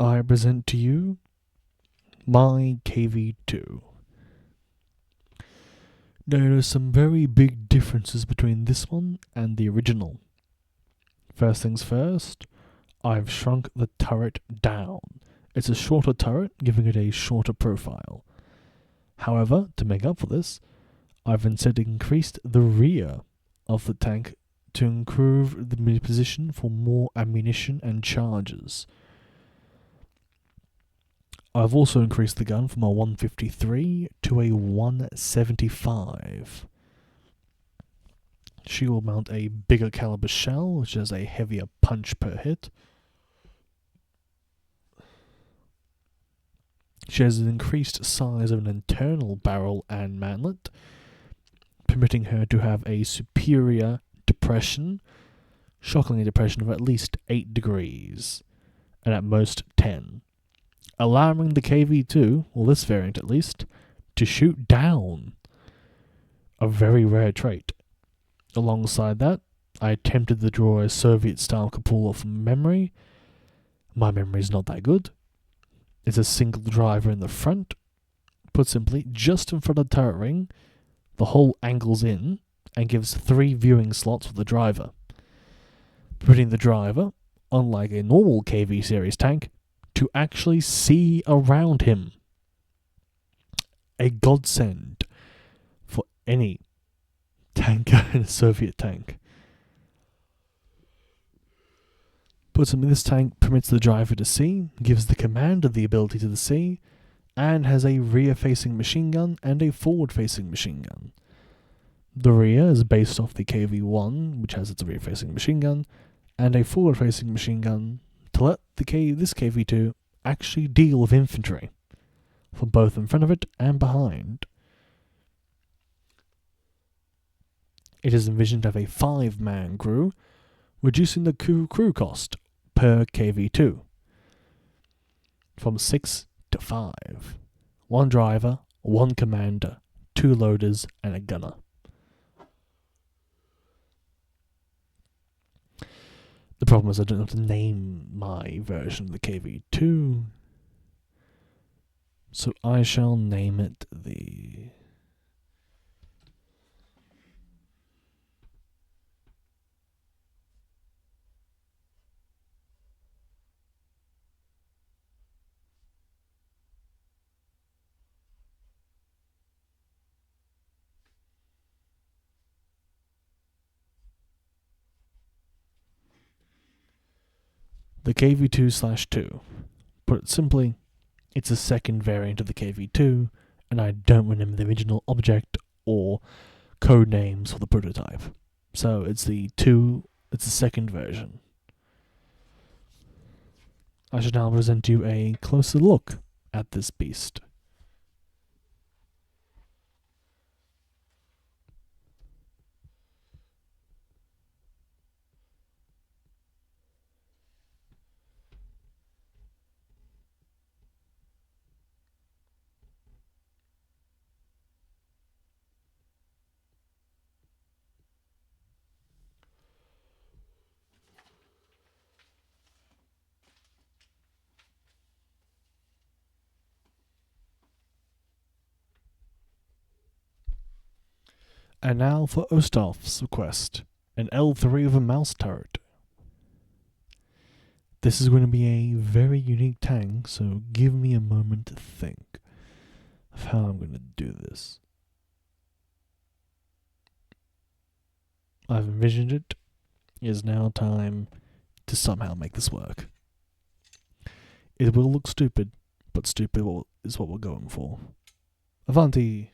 I present to you my KV2. There are some very big differences between this one and the original. First things first, I've shrunk the turret down. It's a shorter turret, giving it a shorter profile. However, to make up for this, I've instead increased the rear of the tank to improve the position for more ammunition and charges. I've also increased the gun from a 153 to a 175. She will mount a bigger caliber shell, which has a heavier punch per hit. She has an increased size of an internal barrel and manlet, permitting her to have a superior depression, shockingly depression of at least 8 degrees, and at most 10, allowing the KV2, or this variant at least, to shoot down, a very rare trait. Alongside that, I attempted to draw a Soviet-style cupola from memory. My memory is not that good. It's a single driver in the front. Put simply, just in front of the turret ring, the whole angles in and gives 3 viewing slots for the driver, permitting the driver, unlike a normal KV series tank, to actually see around him. A godsend for any tanker in a Soviet tank. Put simply, this tank permits the driver to see, gives the commander the ability to see, and has a rear-facing machine gun and a forward-facing machine gun. The rear is based off the KV-1, which has its rear-facing machine gun, and a forward-facing machine gun to let this KV-2 actually deal with infantry, from both in front of it and behind. It is envisioned to have a 5-man crew, reducing the crew cost per KV-2 from 6 to 5. 1 driver, 1 commander, 2 loaders, and a gunner. The problem is I don't know how to name my version of the KV-2, so I shall name it the... the KV-2/2. Put it simply, it's a second variant of the KV-2, and I don't remember the original object or code names for the prototype. So it's the second version. I should now present you a closer look at this beast. And now for Ostolf's request, an L3 of a mouse turret. This is going to be a very unique tank, so give me a moment to think of how I'm going to do this. I've envisioned it. It is now time to somehow make this work. It will look stupid, but stupid is what we're going for. Avanti!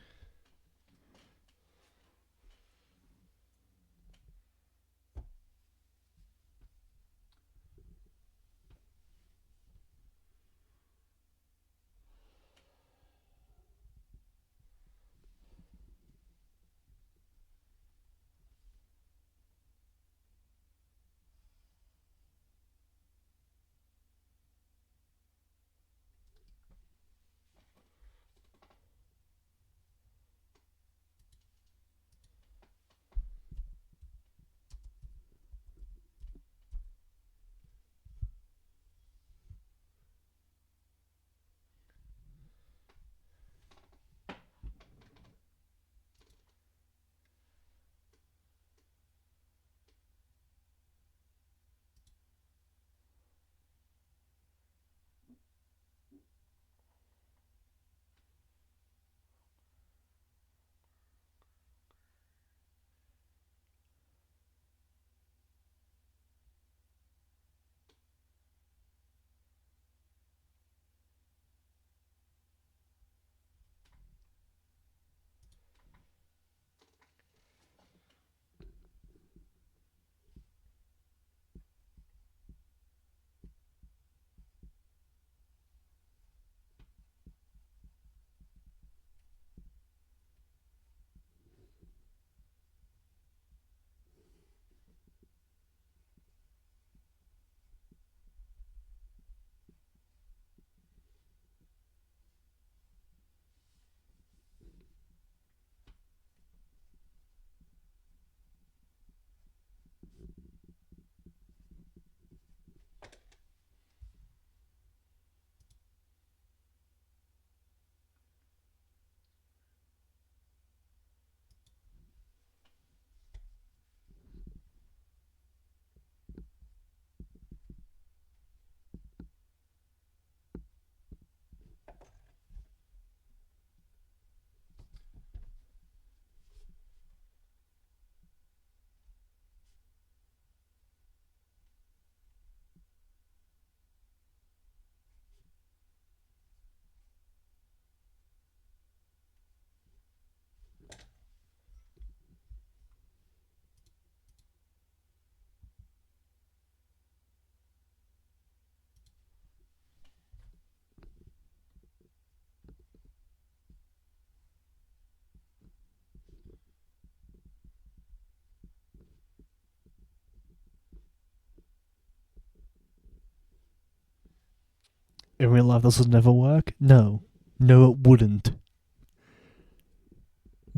in real life this would never work? No. No, it wouldn't.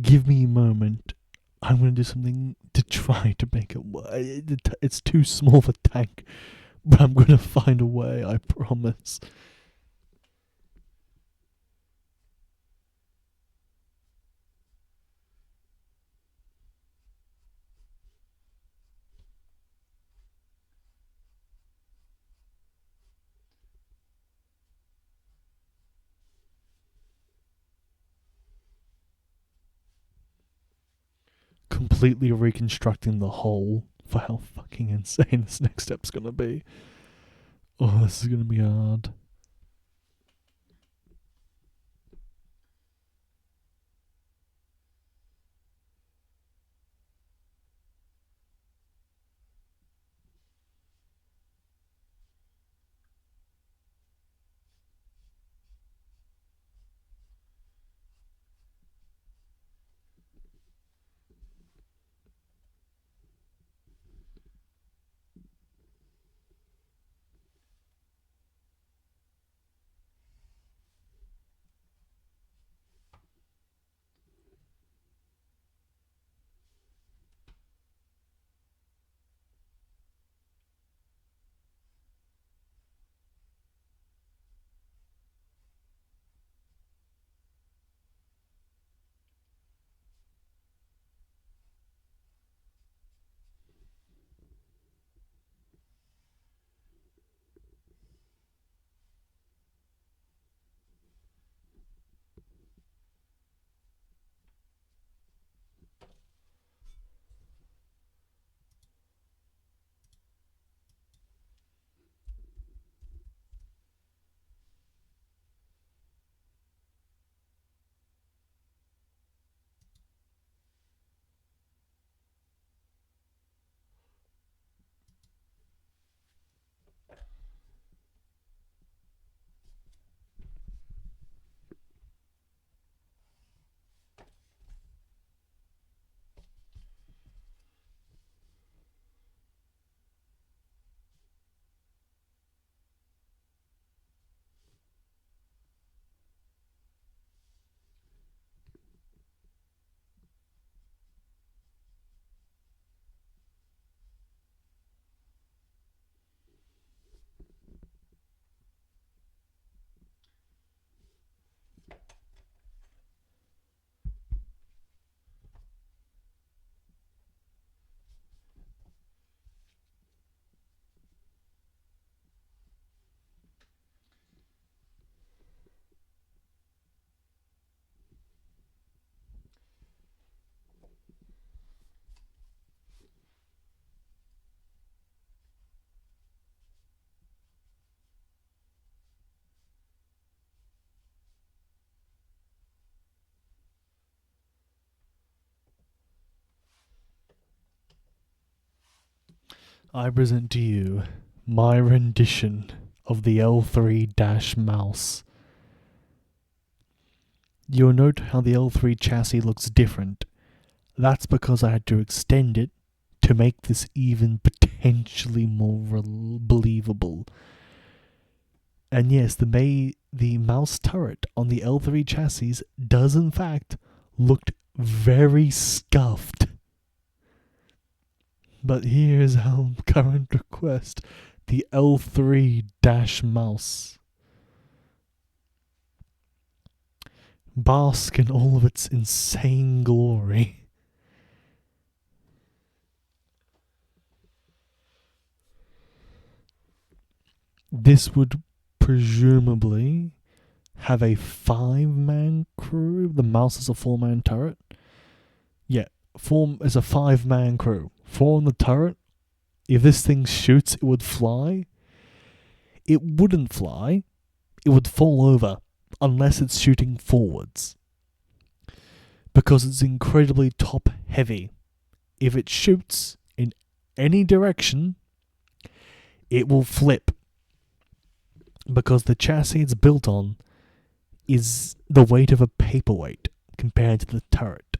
Give me a moment. I'm going to do something to try to make it work. It's too small of a tank, but I'm going to find a way, I promise. Completely reconstructing the whole for how fucking insane this next step's going to be. Oh, this is going to be hard. I present to you my rendition of the L3 mouse. You'll note how the L3 chassis looks different. That's because I had to extend it to make this even potentially more believable. And yes, the mouse turret on the L3 chassis does in fact look very scuffed. But here's our current request, the L3 mouse. Bask in all of its insane glory. This would presumably have a 5-man crew. The mouse is a 4-man turret. Yeah, 4 is a 5-man crew. 4 on the turret. If this thing shoots, it would fly. It wouldn't fly. It would fall over unless it's shooting forwards. Because it's incredibly top heavy. If it shoots in any direction, it will flip. Because the chassis it's built on is the weight of a paperweight compared to the turret.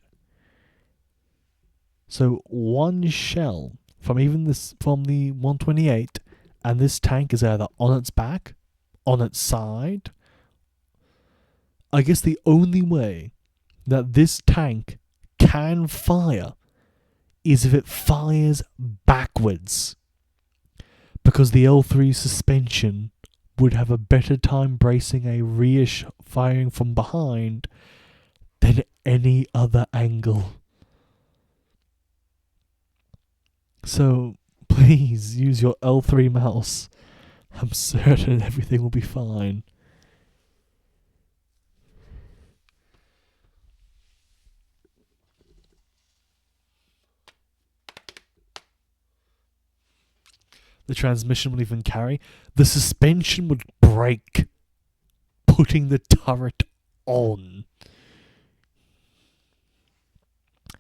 So one shell from the 128 and this tank is either on its back on its side. I guess the only way that this tank can fire is if it fires backwards, because the L3 suspension would have a better time bracing a rear firing from behind than any other angle. So please use your L3 mouse. I'm certain everything will be fine. The transmission will even carry. The suspension would break, putting the turret on.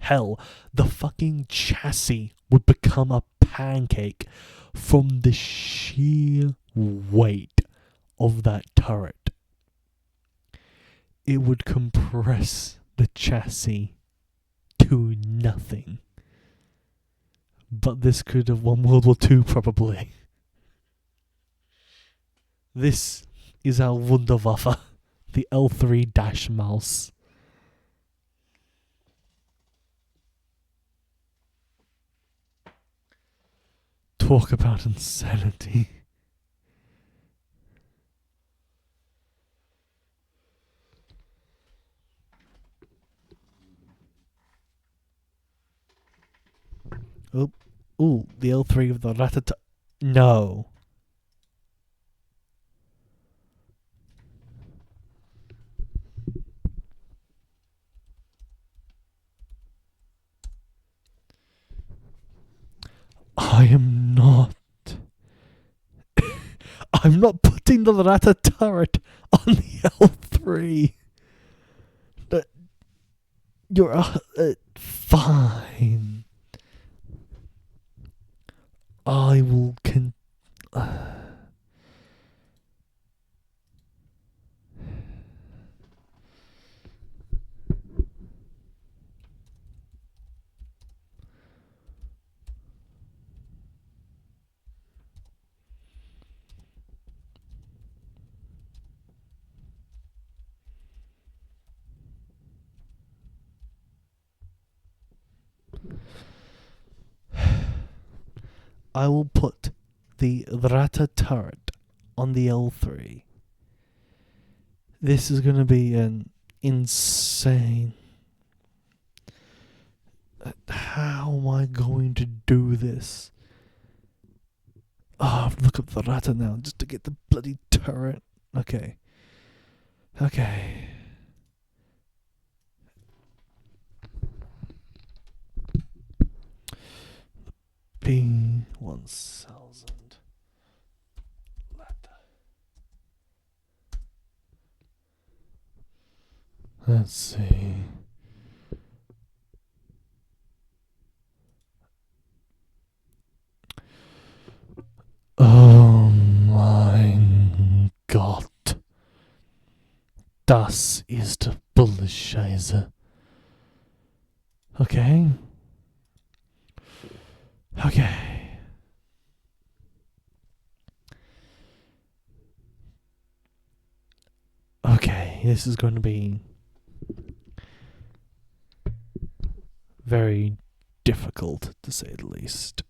Hell, the fucking chassis would become a pancake from the sheer weight of that turret. It would compress the chassis to nothing. But this could have won World War II, probably. This is our Wunderwaffe, the L3 dash mouse. Talk about insanity. Ooh, the L3 of the Ratata. No. I am not. I'm not putting the Rata turret on the L3. You're fine. I will I will put the Rata turret on the L3. This is going to be an insane. How am I going to do this? Oh, I have to look up the Rata now just to get the bloody turret. Okay. P1000. Let's see. Oh mein Gott. Das ist Bullscheiße. Okay. Okay, this is going to be very difficult, to say the least.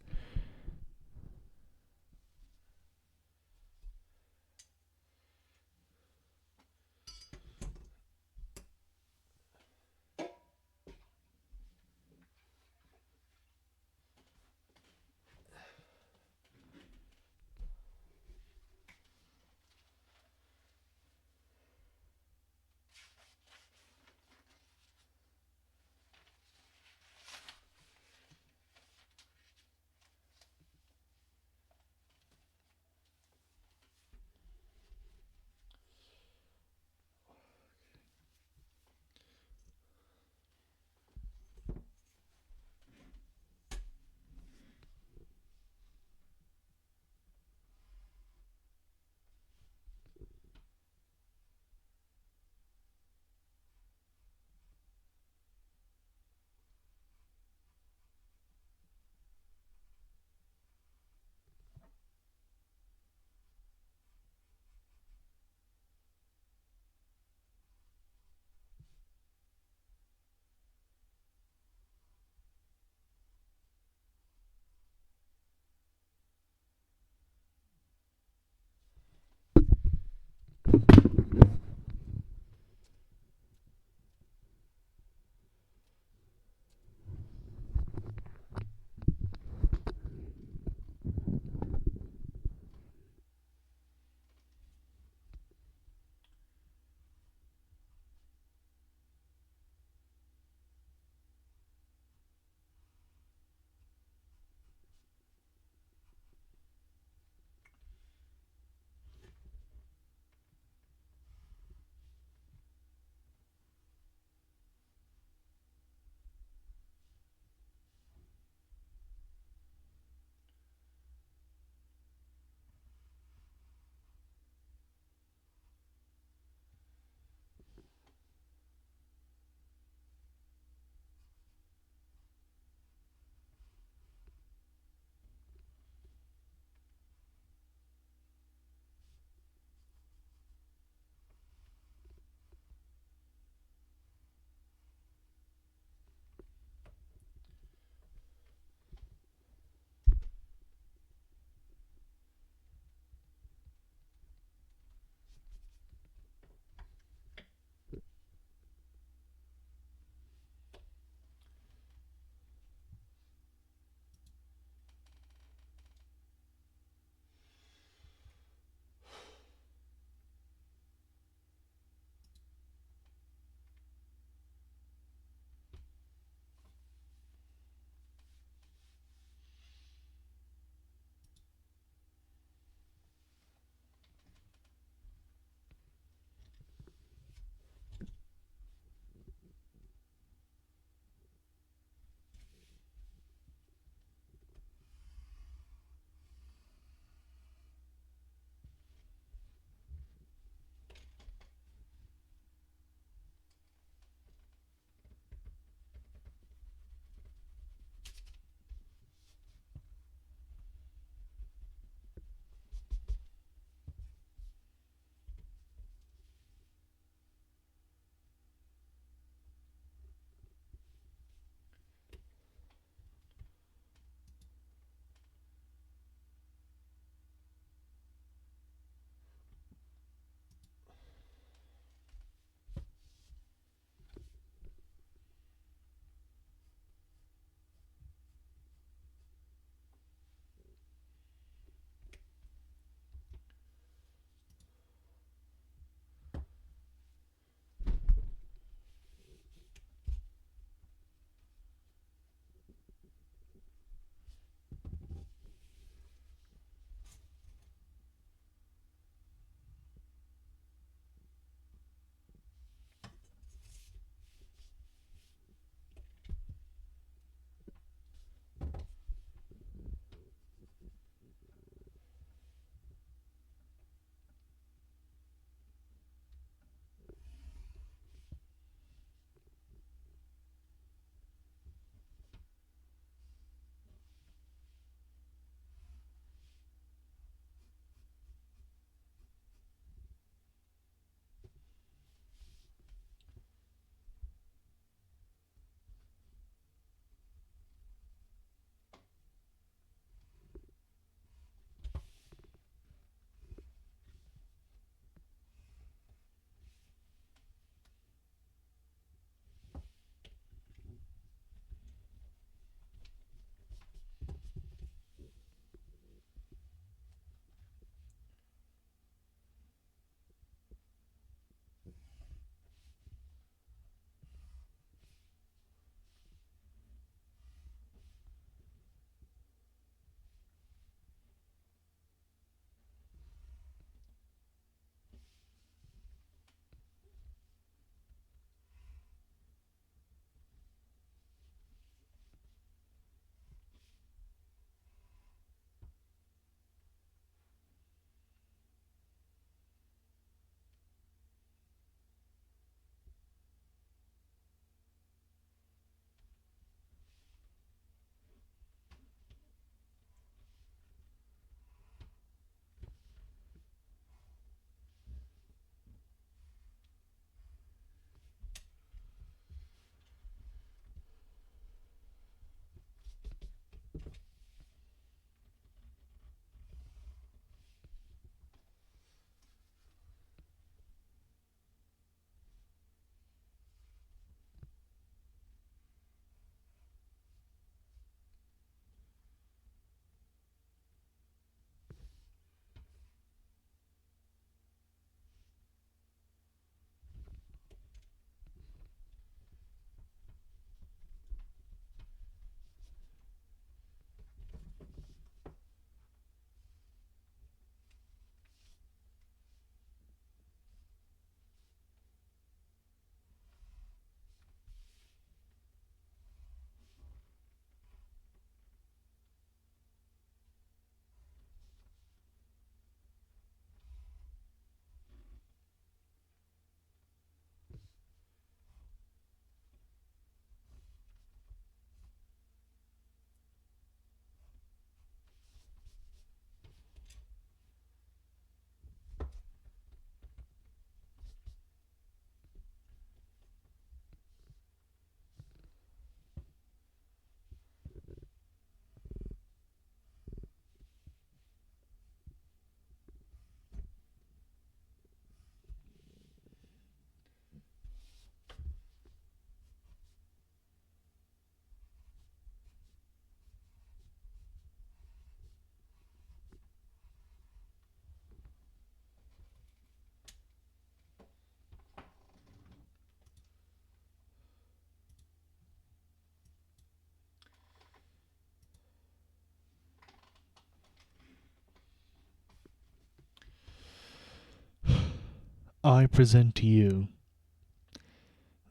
I present to you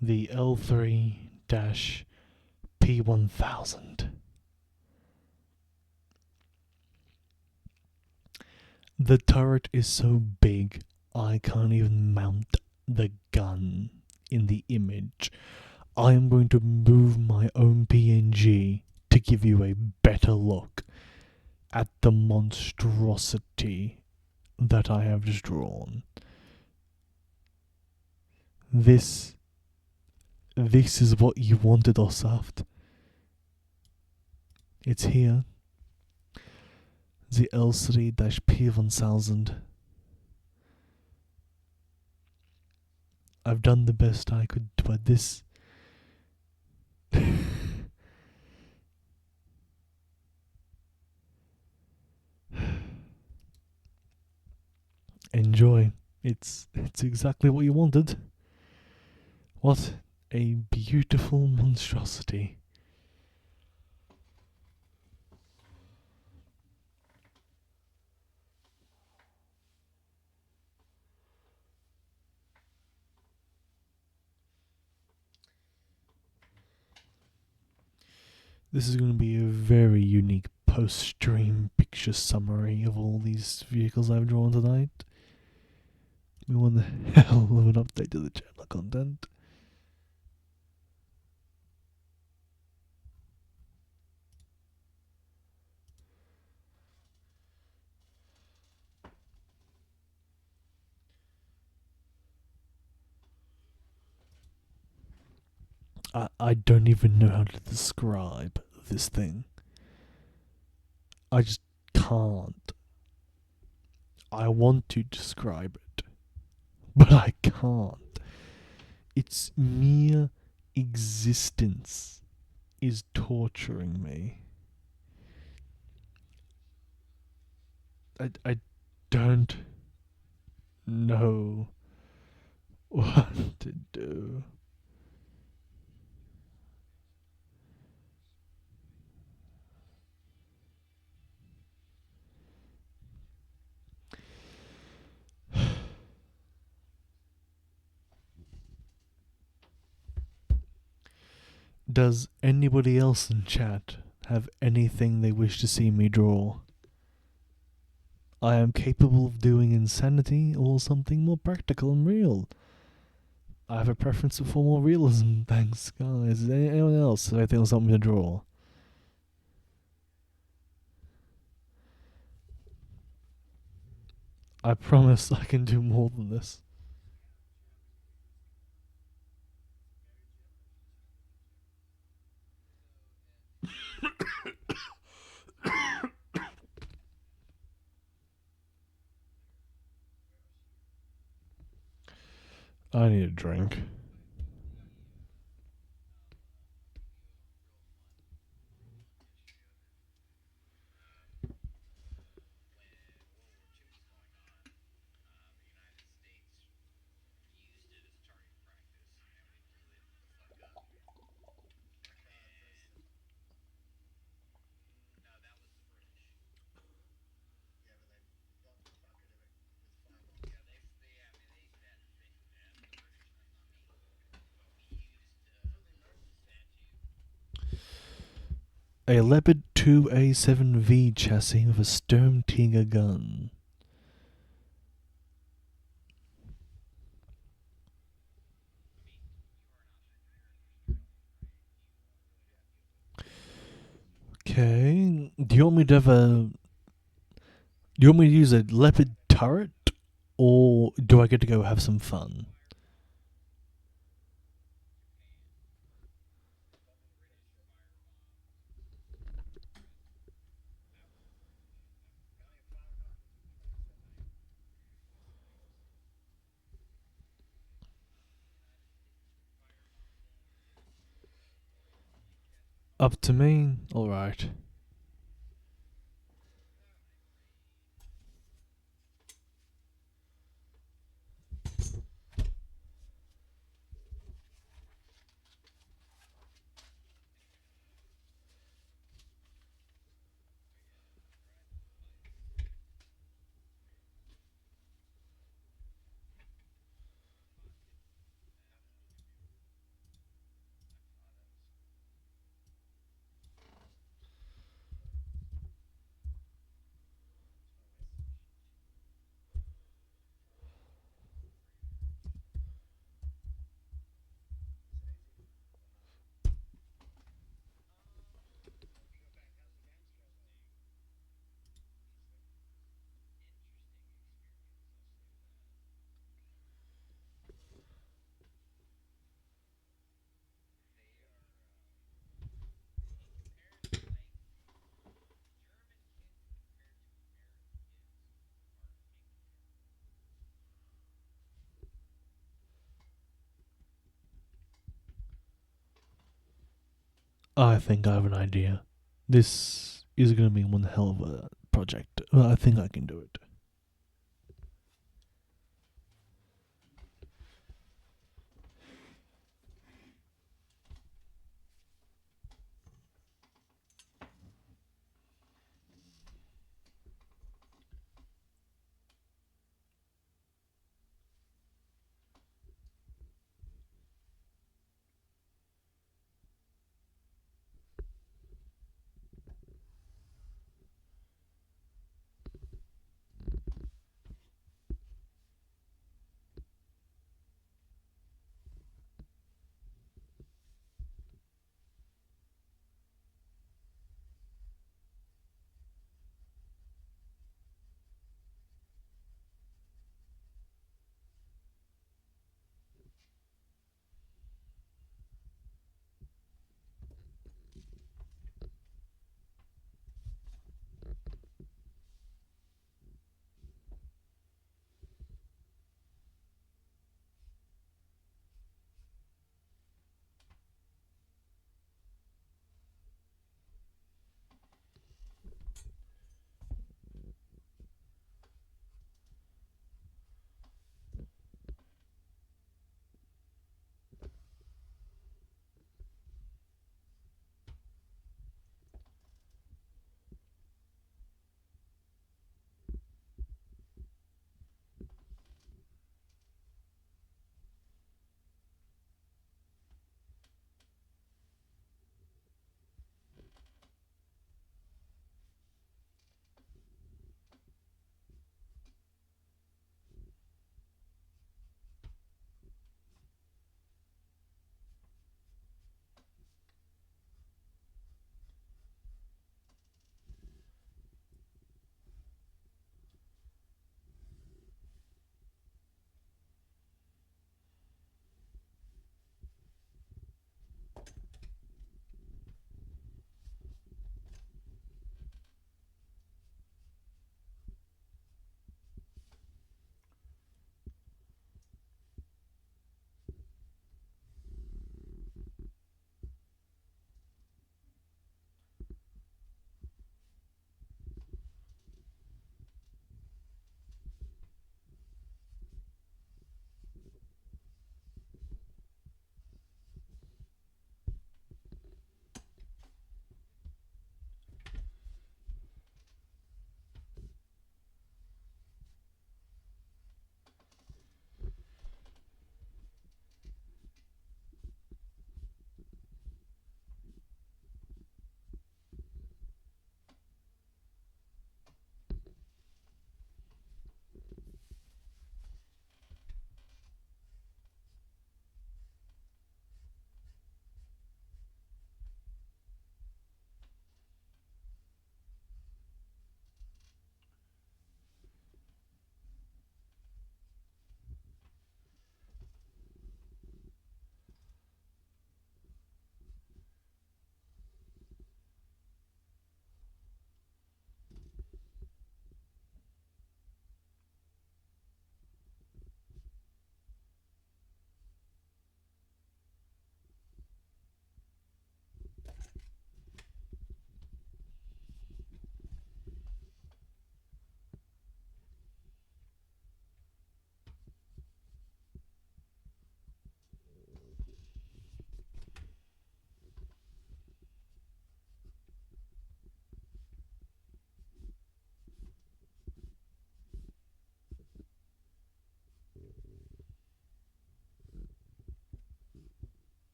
the L3-P1000. The turret is so big I can't even mount the gun in the image. I am going to move my own PNG to give you a better look at the monstrosity that I have just drawn. This is what you wanted, Ossaft. It's here. The L3-P1000. I've done the best I could, but this... Enjoy. It's exactly what you wanted. What a beautiful monstrosity. This is going to be a very unique post-stream picture summary of all these vehicles I've drawn tonight. We want the hell of an update to the channel content. I don't even know how to describe this thing. I just can't. I want to describe it, but I can't. Its mere existence is torturing me. I don't know what to do. Does anybody else in chat have anything they wish to see me draw? I am capable of doing insanity or something more practical and real. I have a preference for more realism, thanks guys. Anyone else have anything else want me to draw? I promise I can do more than this. I need a drink. A Leopard 2A7V chassis with a Sturm Tiger gun. Okay. Do you want me to have a... Do you want me to use a Leopard turret? Or do I get to go have some fun? Up to me? Alright. I think I have an idea. This is going to be one hell of a project. Well, I think I can do it.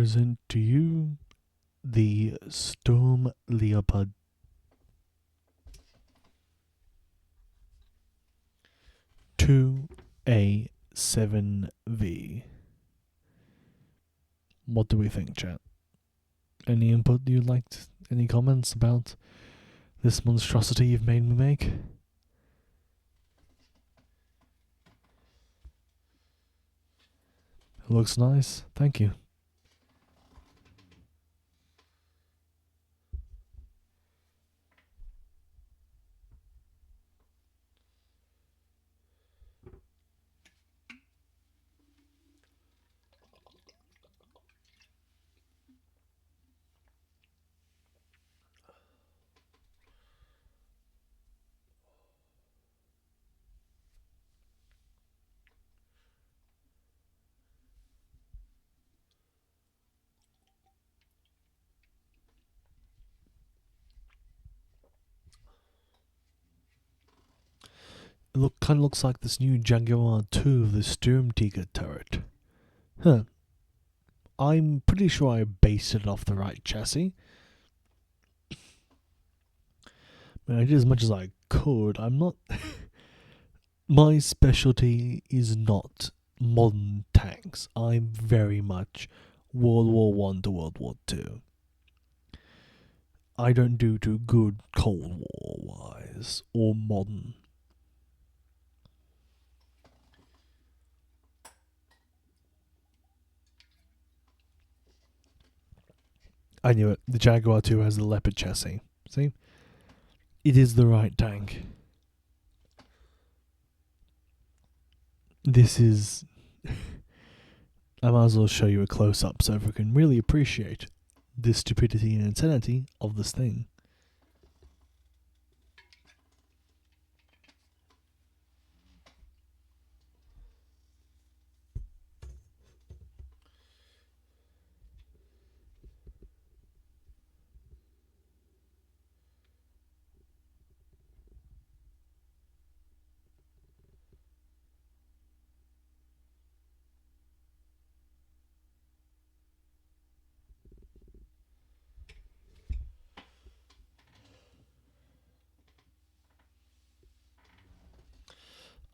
present to you the Storm Leopard 2A7V. What do we think, chat? Any input you'd like? Any comments about this monstrosity you've made me make? It looks nice. Thank you. It kind of looks like this new Jaguar 2 of the Sturmtiger turret. Huh. I'm pretty sure I based it off the right chassis. I did as much as I could. I'm not... My specialty is not modern tanks. I'm very much World War One to World War Two. I don't do too good Cold War wise or modern. I knew it. The Jaguar 2 has the Leopard chassis. See? It is the right tank. This is... I might as well show you a close-up so we can really appreciate the stupidity and insanity of this thing.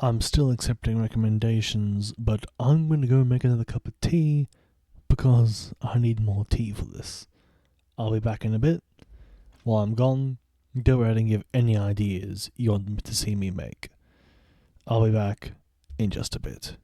I'm still accepting recommendations, but I'm going to go make another cup of tea because I need more tea for this. I'll be back in a bit. While I'm gone, go ahead and give any ideas you want to see me make. I'll be back in just a bit.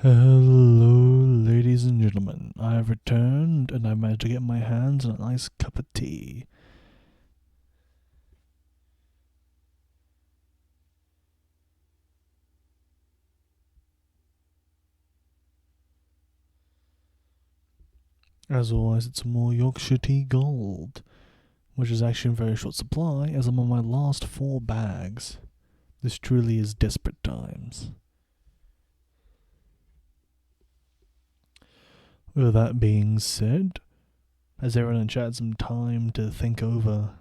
Hello, ladies and gentlemen. I have returned and I managed to get my hands on a nice cup of tea. As always, it's more Yorkshire Tea Gold, which is actually in very short supply as I'm on my last 4 bags. This truly is desperate times. With that being said, has everyone in chat had some time to think over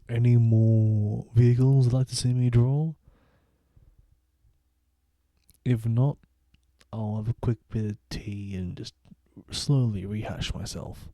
any more vehicles they'd like to see me draw? If not, I'll have a quick bit of tea and just slowly rehash myself.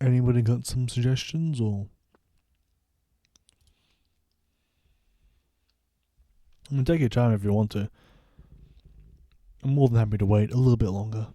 Anybody got some suggestions or? I mean, take your time if you want to. I'm more than happy to wait a little bit longer.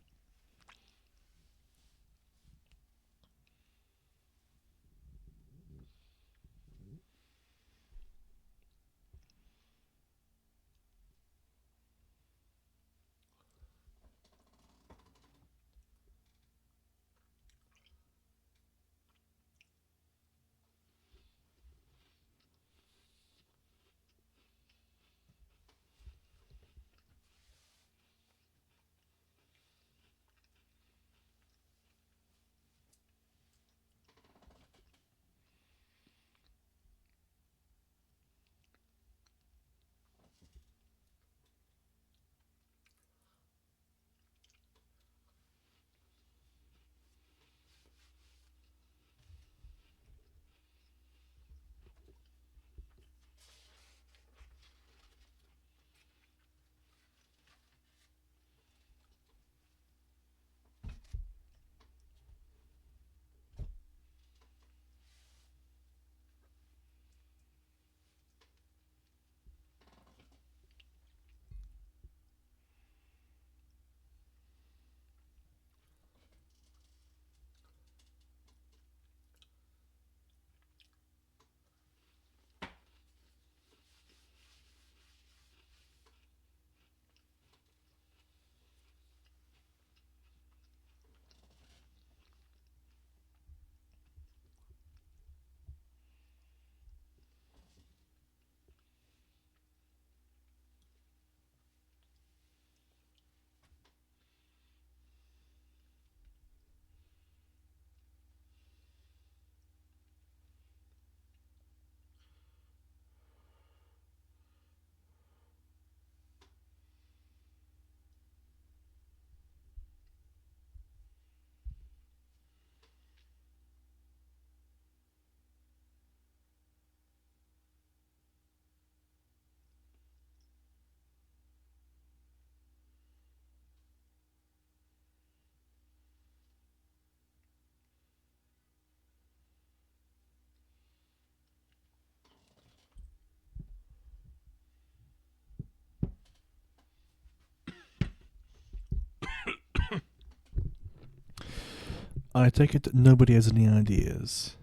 I take it that nobody has any ideas.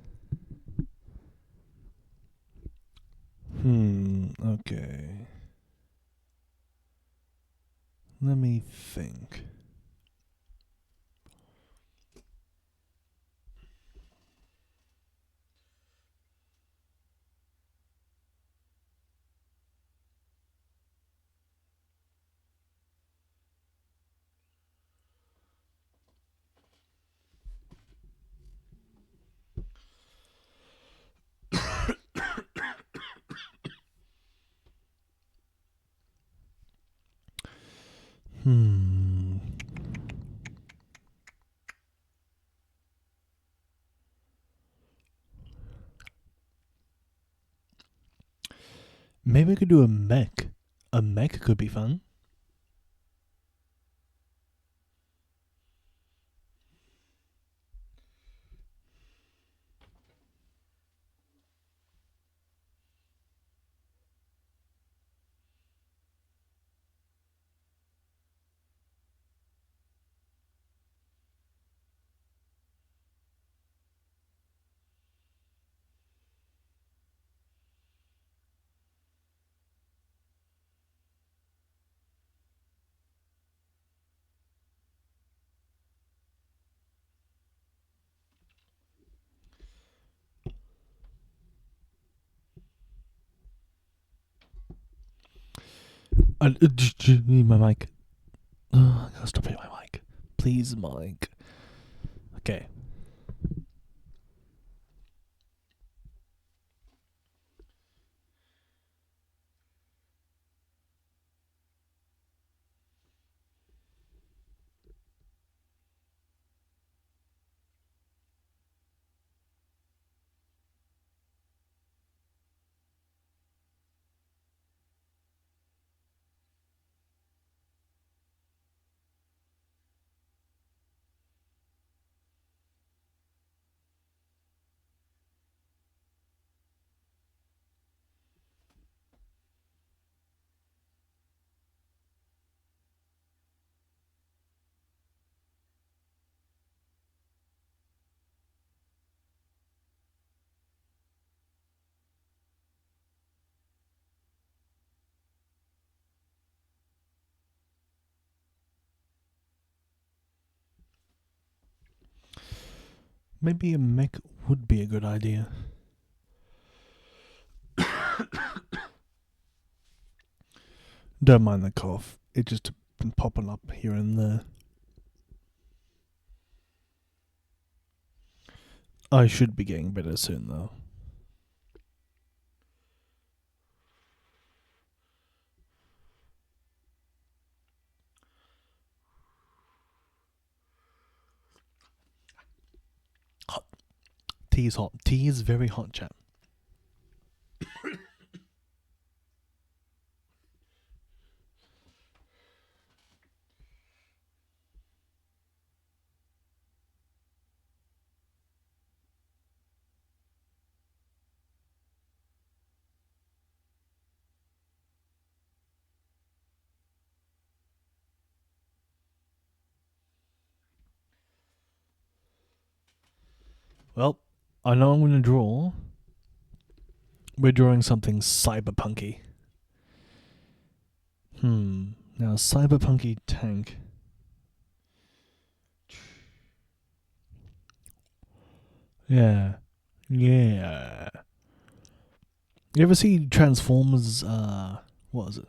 Okay. Let me think. Hmm. Maybe we could do a mech. A mech could be fun. My mic. I gotta stop hitting my mic. Please, mic. Okay. Maybe a mech would be a good idea. Don't mind the cough. It just been popping up here and there. I should be getting better soon, though. Hot. Tea is hot. Tea is very hot, chat. Well, I know I'm going to draw. We're drawing something cyberpunky. Now, cyberpunky tank. Yeah. Yeah. You ever see Transformers, what is it?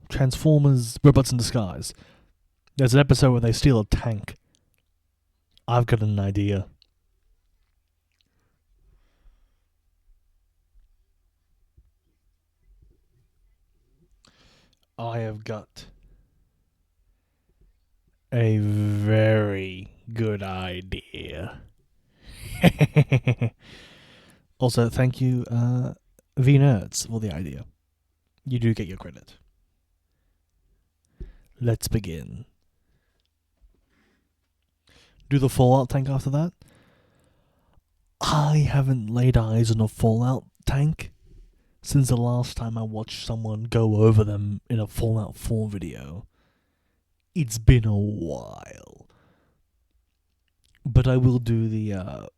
Transformers Robots in Disguise. There's an episode where they steal a tank. I've got an idea. I have got a very good idea. Also, thank you, V-Nerds, for the idea. You do get your credit. Let's begin. Do the Fallout tank after that? I haven't laid eyes on a Fallout tank since the last time I watched someone go over them in a Fallout 4 video. It's been a while. But I will do the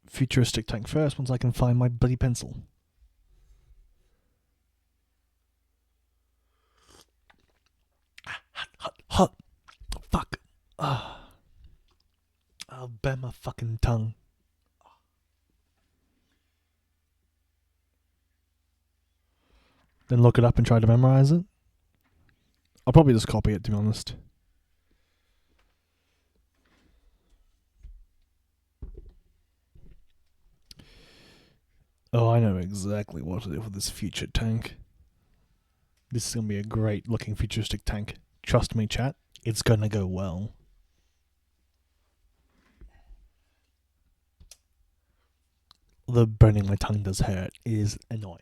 futuristic tank first once I can find my bloody pencil. Hot. Fuck. I'll bend my fucking tongue. Then look it up and try to memorize it. I'll probably just copy it, to be honest. Oh, I know exactly what to do for this future tank. This is going to be a great looking futuristic tank. Trust me, chat. It's going to go well. The burning my tongue does hurt is annoying.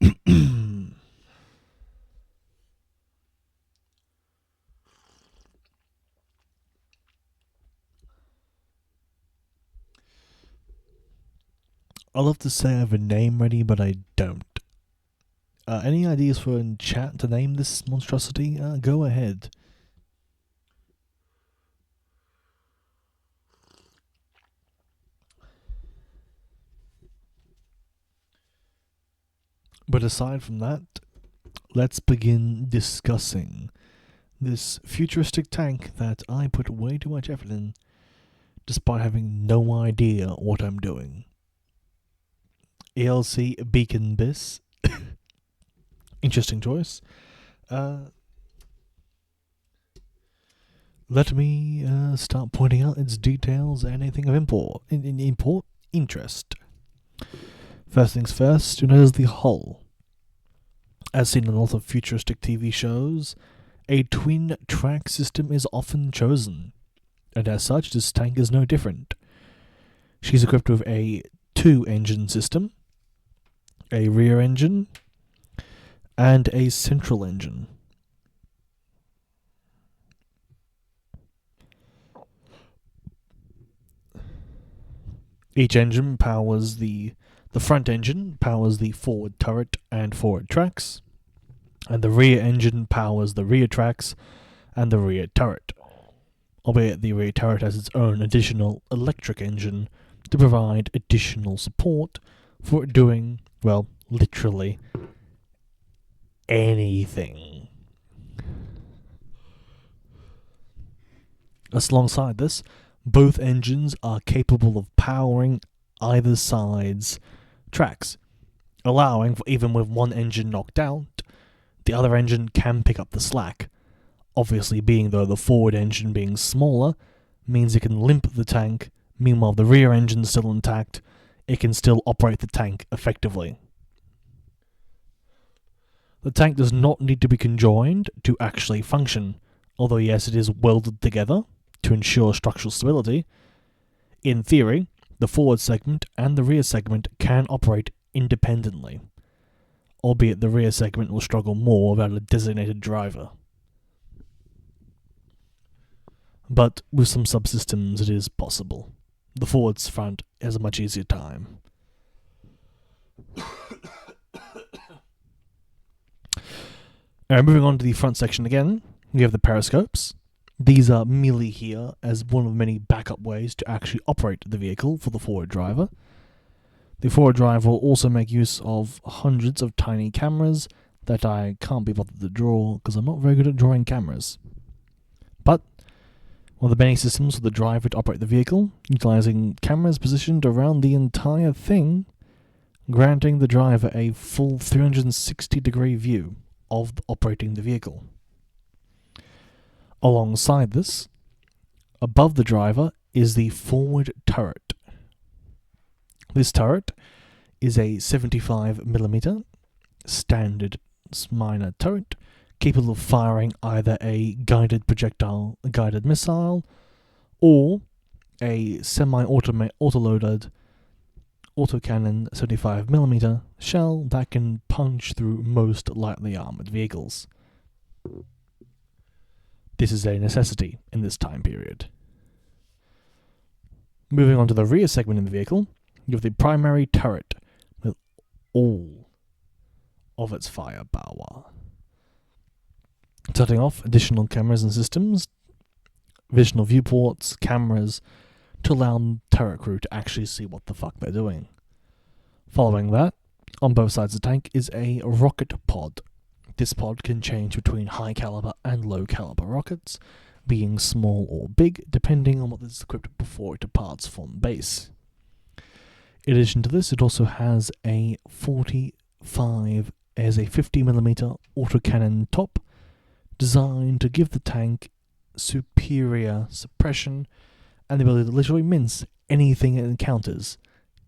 I love to say I have a name ready, but I don't. Any ideas for in chat to name this monstrosity? Go ahead. But aside from that, let's begin discussing this futuristic tank that I put way too much effort in, despite having no idea what I'm doing. ELC Beacon Bis. Interesting choice. Let me start pointing out its details and anything of interest. First things first, notice the hull. As seen in a lot of futuristic TV shows, a twin track system is often chosen, and as such, this tank is no different. She's equipped with a 2-engine system, a rear engine, and a central engine. Each engine powers the front engine powers the forward turret and forward tracks, and the rear engine powers the rear tracks and the rear turret, albeit the rear turret has its own additional electric engine to provide additional support for it doing, well, literally anything. Alongside this, both engines are capable of powering either side's tracks, allowing for even with one engine knocked out, the other engine can pick up the slack. Obviously, being though the forward engine being smaller means it can limp the tank, meanwhile the rear engine's still intact, it can still operate the tank effectively. The tank does not need to be conjoined to actually function, although yes, it is welded together to ensure structural stability. In theory, the forward segment and the rear segment can operate independently, albeit the rear segment will struggle more without a designated driver. But with some subsystems it is possible. The forwards front has a much easier time. Moving on to the front section again, we have the periscopes. These are merely here as one of many backup ways to actually operate the vehicle for the forward driver. The forward driver will also make use of hundreds of tiny cameras that I can't be bothered to draw because I'm not very good at drawing cameras. But one of the many systems for the driver to operate the vehicle, utilizing cameras positioned around the entire thing, granting the driver a full 360-degree view of operating the vehicle. Alongside this, above the driver is the forward turret. This turret is a 75mm standard minor turret capable of firing either a guided projectile, a guided missile, or a semi-autoloaded autocannon 75mm shell that can punch through most lightly armored vehicles. This is a necessity in this time period. Moving on to the rear segment of the vehicle, you have the primary turret with all of its firepower. Setting off additional cameras and systems, additional viewports, cameras, to allow the turret crew to actually see what the fuck they're doing. Following that, on both sides of the tank is a rocket pod. This pod can change between high caliber and low caliber rockets, being small or big depending on what is equipped before it departs from base. In addition to this, it also has a 50mm autocannon top designed to give the tank superior suppression and the ability to literally mince anything it encounters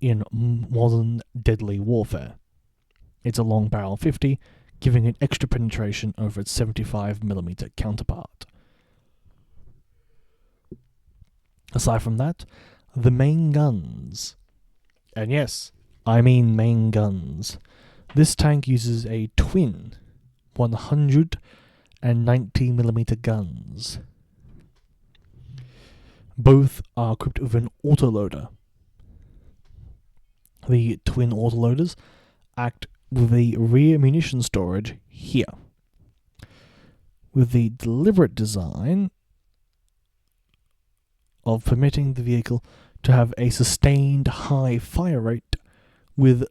in modern deadly warfare. It's a long barrel 50, giving it extra penetration over its 75mm counterpart. Aside from that, the main guns, and yes, I mean main guns, This tank uses a twin 190mm guns. Both are equipped with an autoloader. The twin autoloaders act with a rear munition storage here, with the deliberate design of permitting the vehicle to have a sustained high fire rate with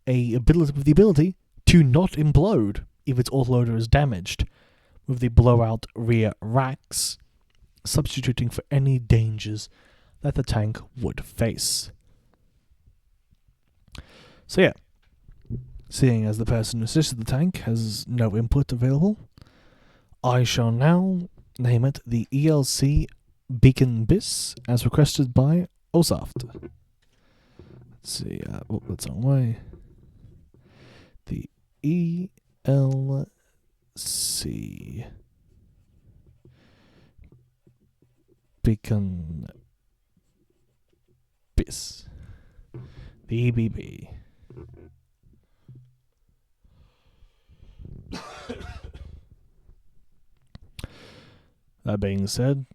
the ability to not implode if its autoloader is damaged, with the blowout rear racks substituting for any dangers that the tank would face. So yeah, seeing as the person who assisted the tank has no input available, I shall now name it the ELC Beacon BIS as requested by Osoft. Let's see, that's on way. The ELC Beacon BIS. The EBB. That being said,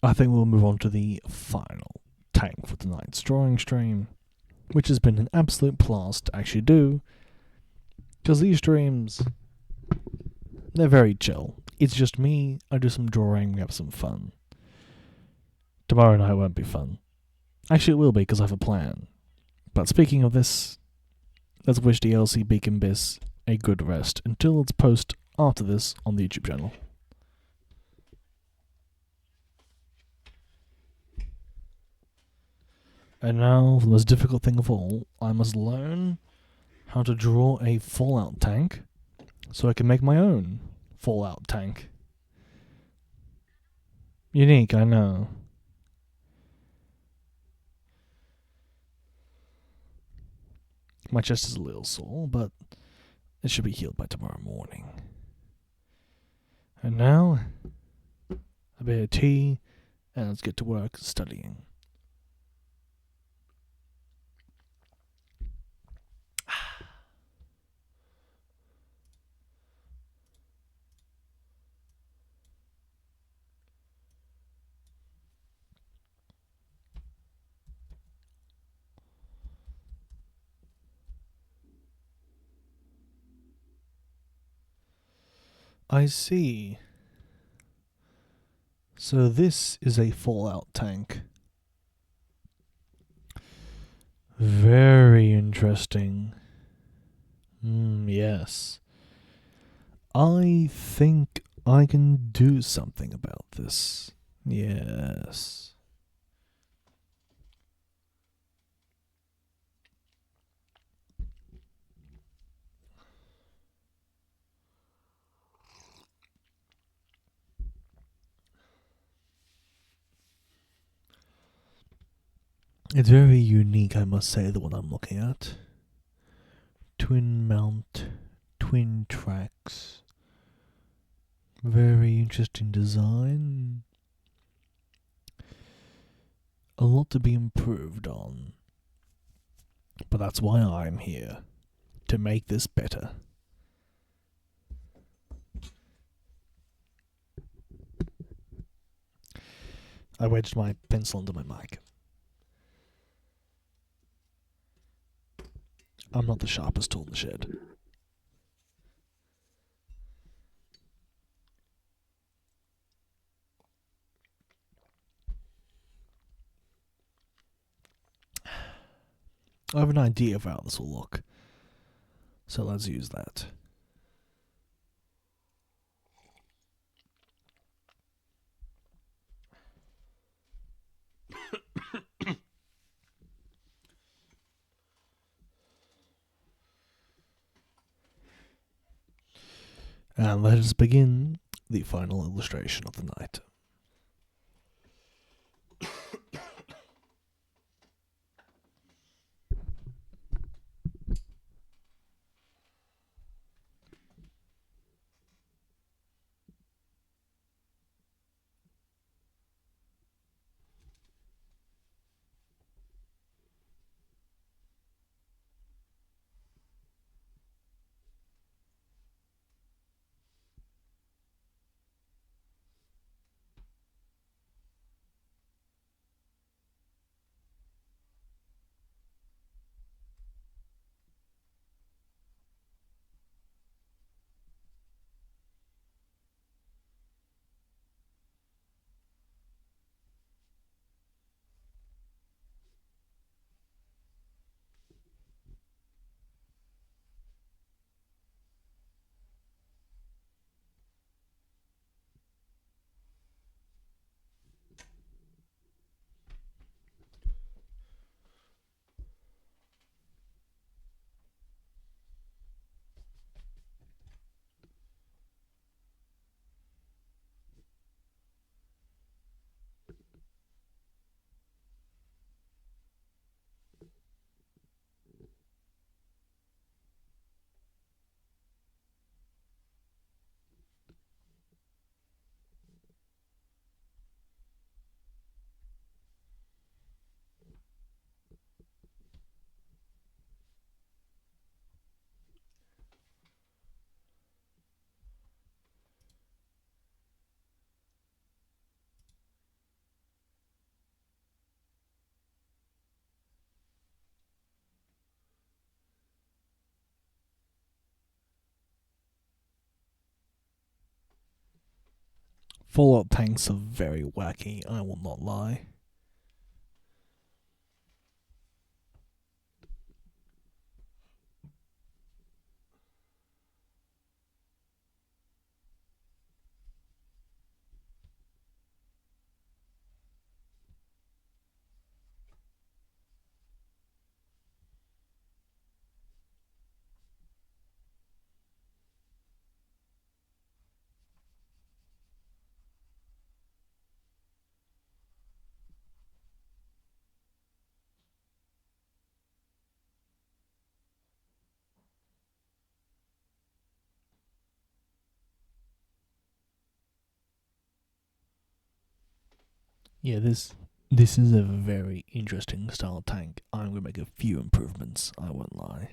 I think we'll move on to the final tank for tonight's drawing stream, which has been an absolute blast to actually do, because these streams, they're very chill. It's just me, I do some drawing, we have some fun. Tomorrow night won't be fun. Actually, it will be, because I have a plan. But speaking of this, let's wish the LC Beacon BIS a good rest until its post after this on the YouTube channel. And now, the most difficult thing of all, I must learn how to draw a Fallout tank so I can make my own Fallout tank. Unique, I know. My chest is a little sore, but it should be healed by tomorrow morning. And now, a bit of tea, and let's get to work studying. I see. So this is a Fallout tank. Very interesting. Yes. I think I can do something about this. Yes. It's very unique, I must say, the one I'm looking at. Twin mount, twin tracks. Very interesting design. A lot to be improved on. But that's why I'm here. To make this better. I wedged my pencil under my mic. I'm not the sharpest tool in the shed. I have an idea of how this will look. So let's use that. And let us begin the final illustration of the night. Fallout tanks are very wacky, I will not lie. Yeah, this is a very interesting style tank. I'm gonna make a few improvements, I won't lie.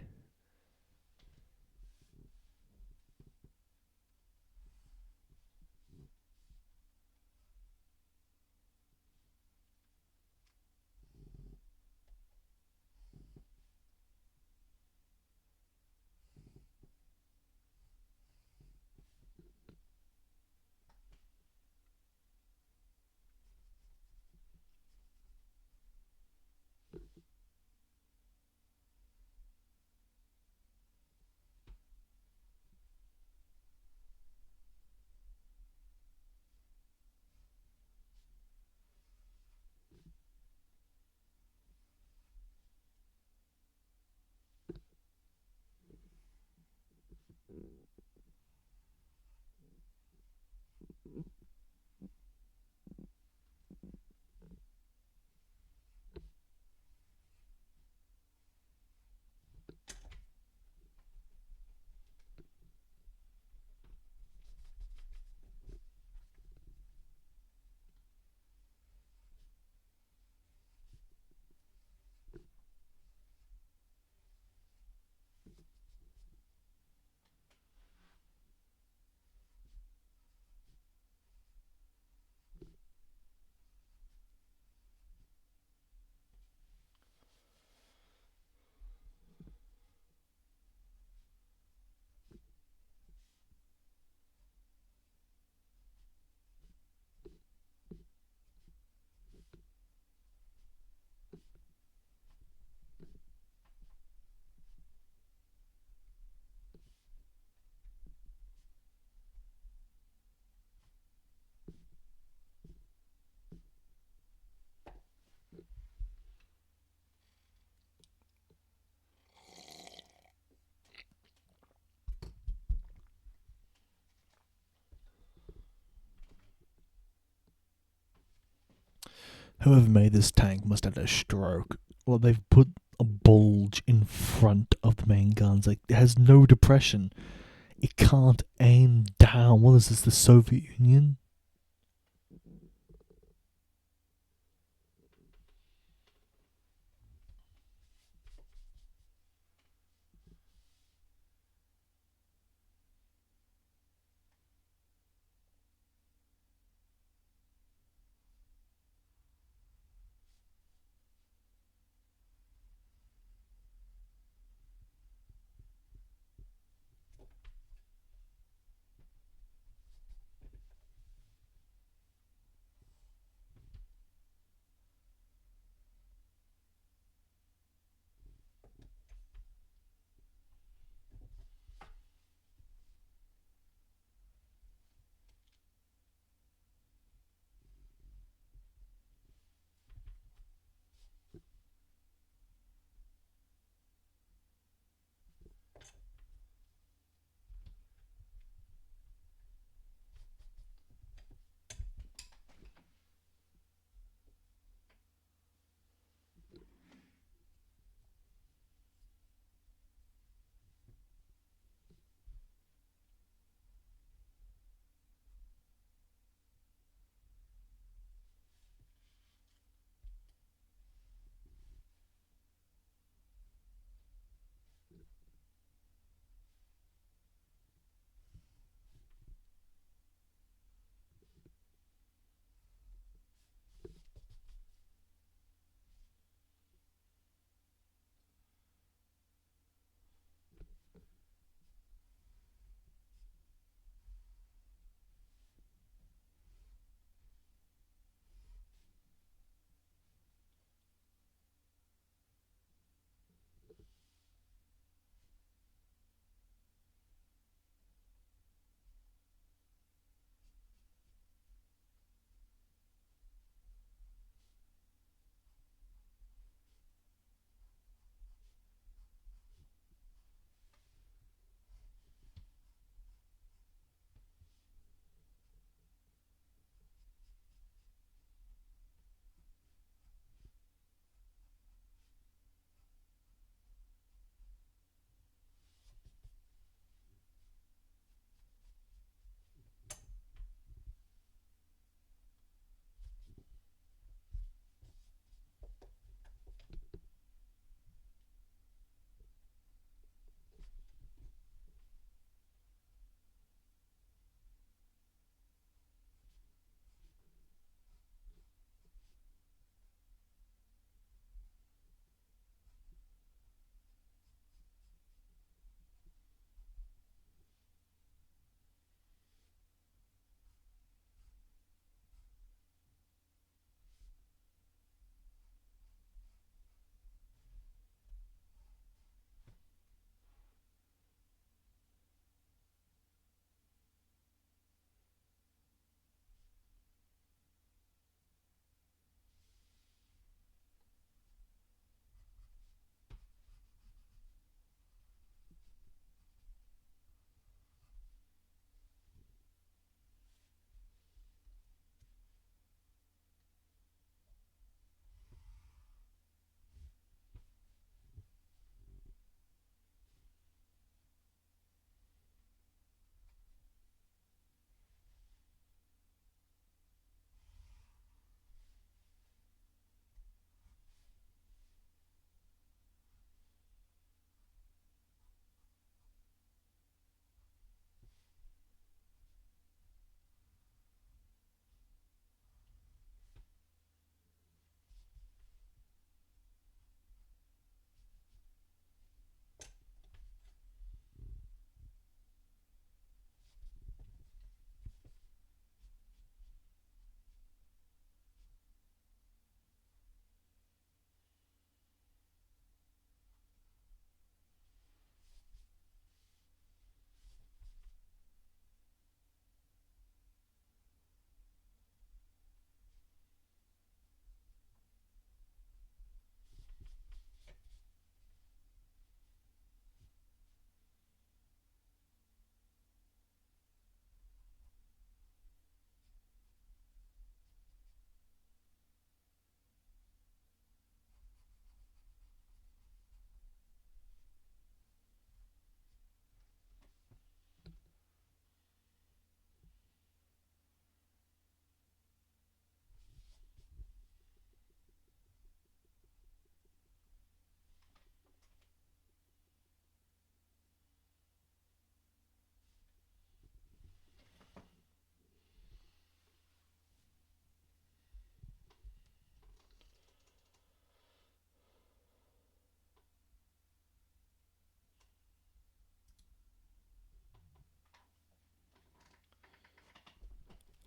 Whoever made this tank must have had a stroke. Well, they've put a bulge in front of the main guns. Like, it has no depression. It can't aim down. What is this, the Soviet Union?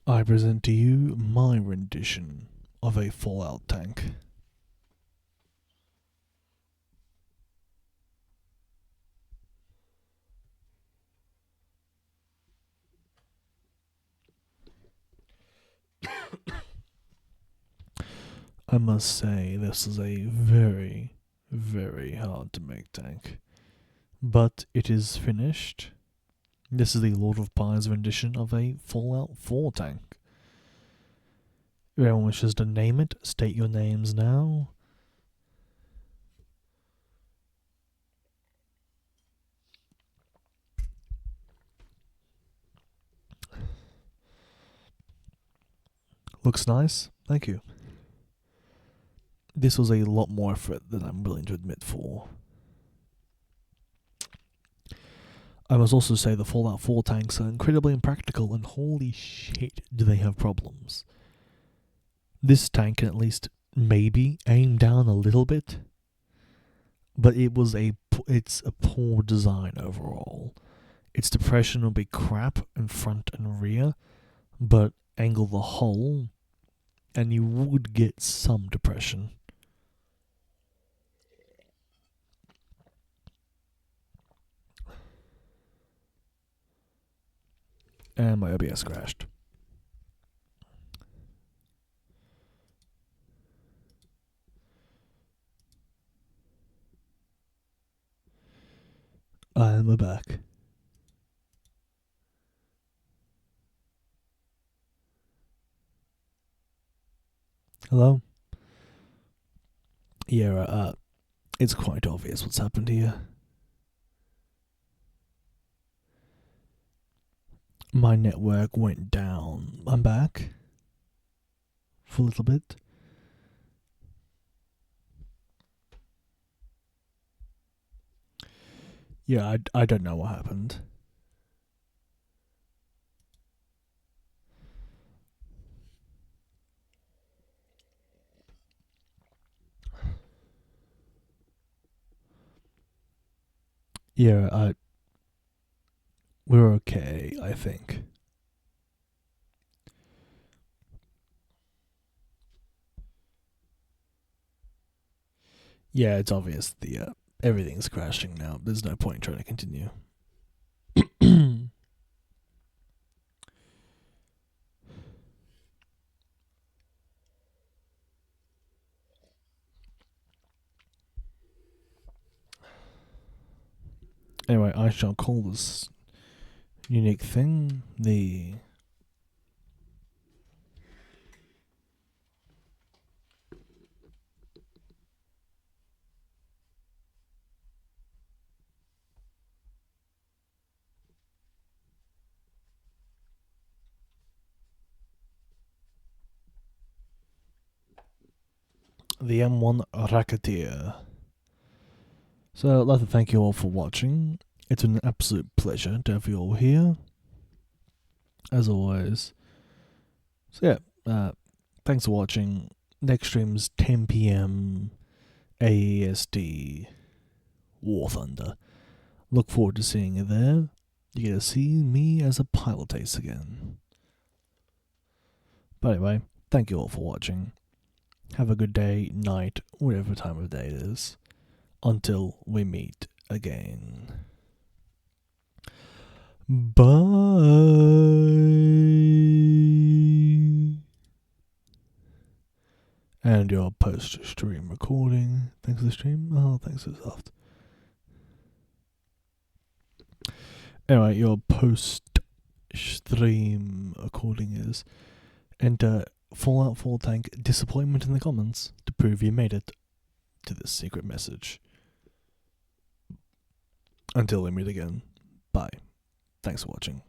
I present to you my rendition of a Fallout tank. I must say, this is a very, very hard to make tank. But it is finished. This is the Lord of Pies rendition of a Fallout 4 tank. If anyone wishes to name it, state your names now. Looks nice, thank you. This was a lot more effort than I'm willing to admit for. I must also say the Fallout 4 tanks are incredibly impractical, and holy shit do they have problems. This tank can at least maybe aim down a little bit, but it's a poor design overall. Its depression will be crap in front and rear, but angle the hull and you would get some depression. And my OBS crashed. I am back. Hello? Yeah, it's quite obvious what's happened here. My network went down. I'm back. For a little bit. Yeah, I don't know what happened. Yeah, we're okay, I think. Yeah, it's obvious everything's crashing now. There's no point trying to continue. Anyway, I shall call this unique thing the M1 Racketeer. So I'd like to thank you all for watching. It's been an absolute pleasure to have you all here, as always. So yeah, thanks for watching. Next stream's 10 PM AESD War Thunder. Look forward to seeing you there. You get to see me as a pilot ace again. But anyway, thank you all for watching. Have a good day, night, whatever time of day it is. Until we meet again. Bye. And your post-stream recording. Thanks for the stream. Oh, thanks for soft. Anyway, your post-stream recording is enter Fallout 4 tank disappointment in the comments to prove you made it to this secret message. Until we meet again, bye. Thanks for watching.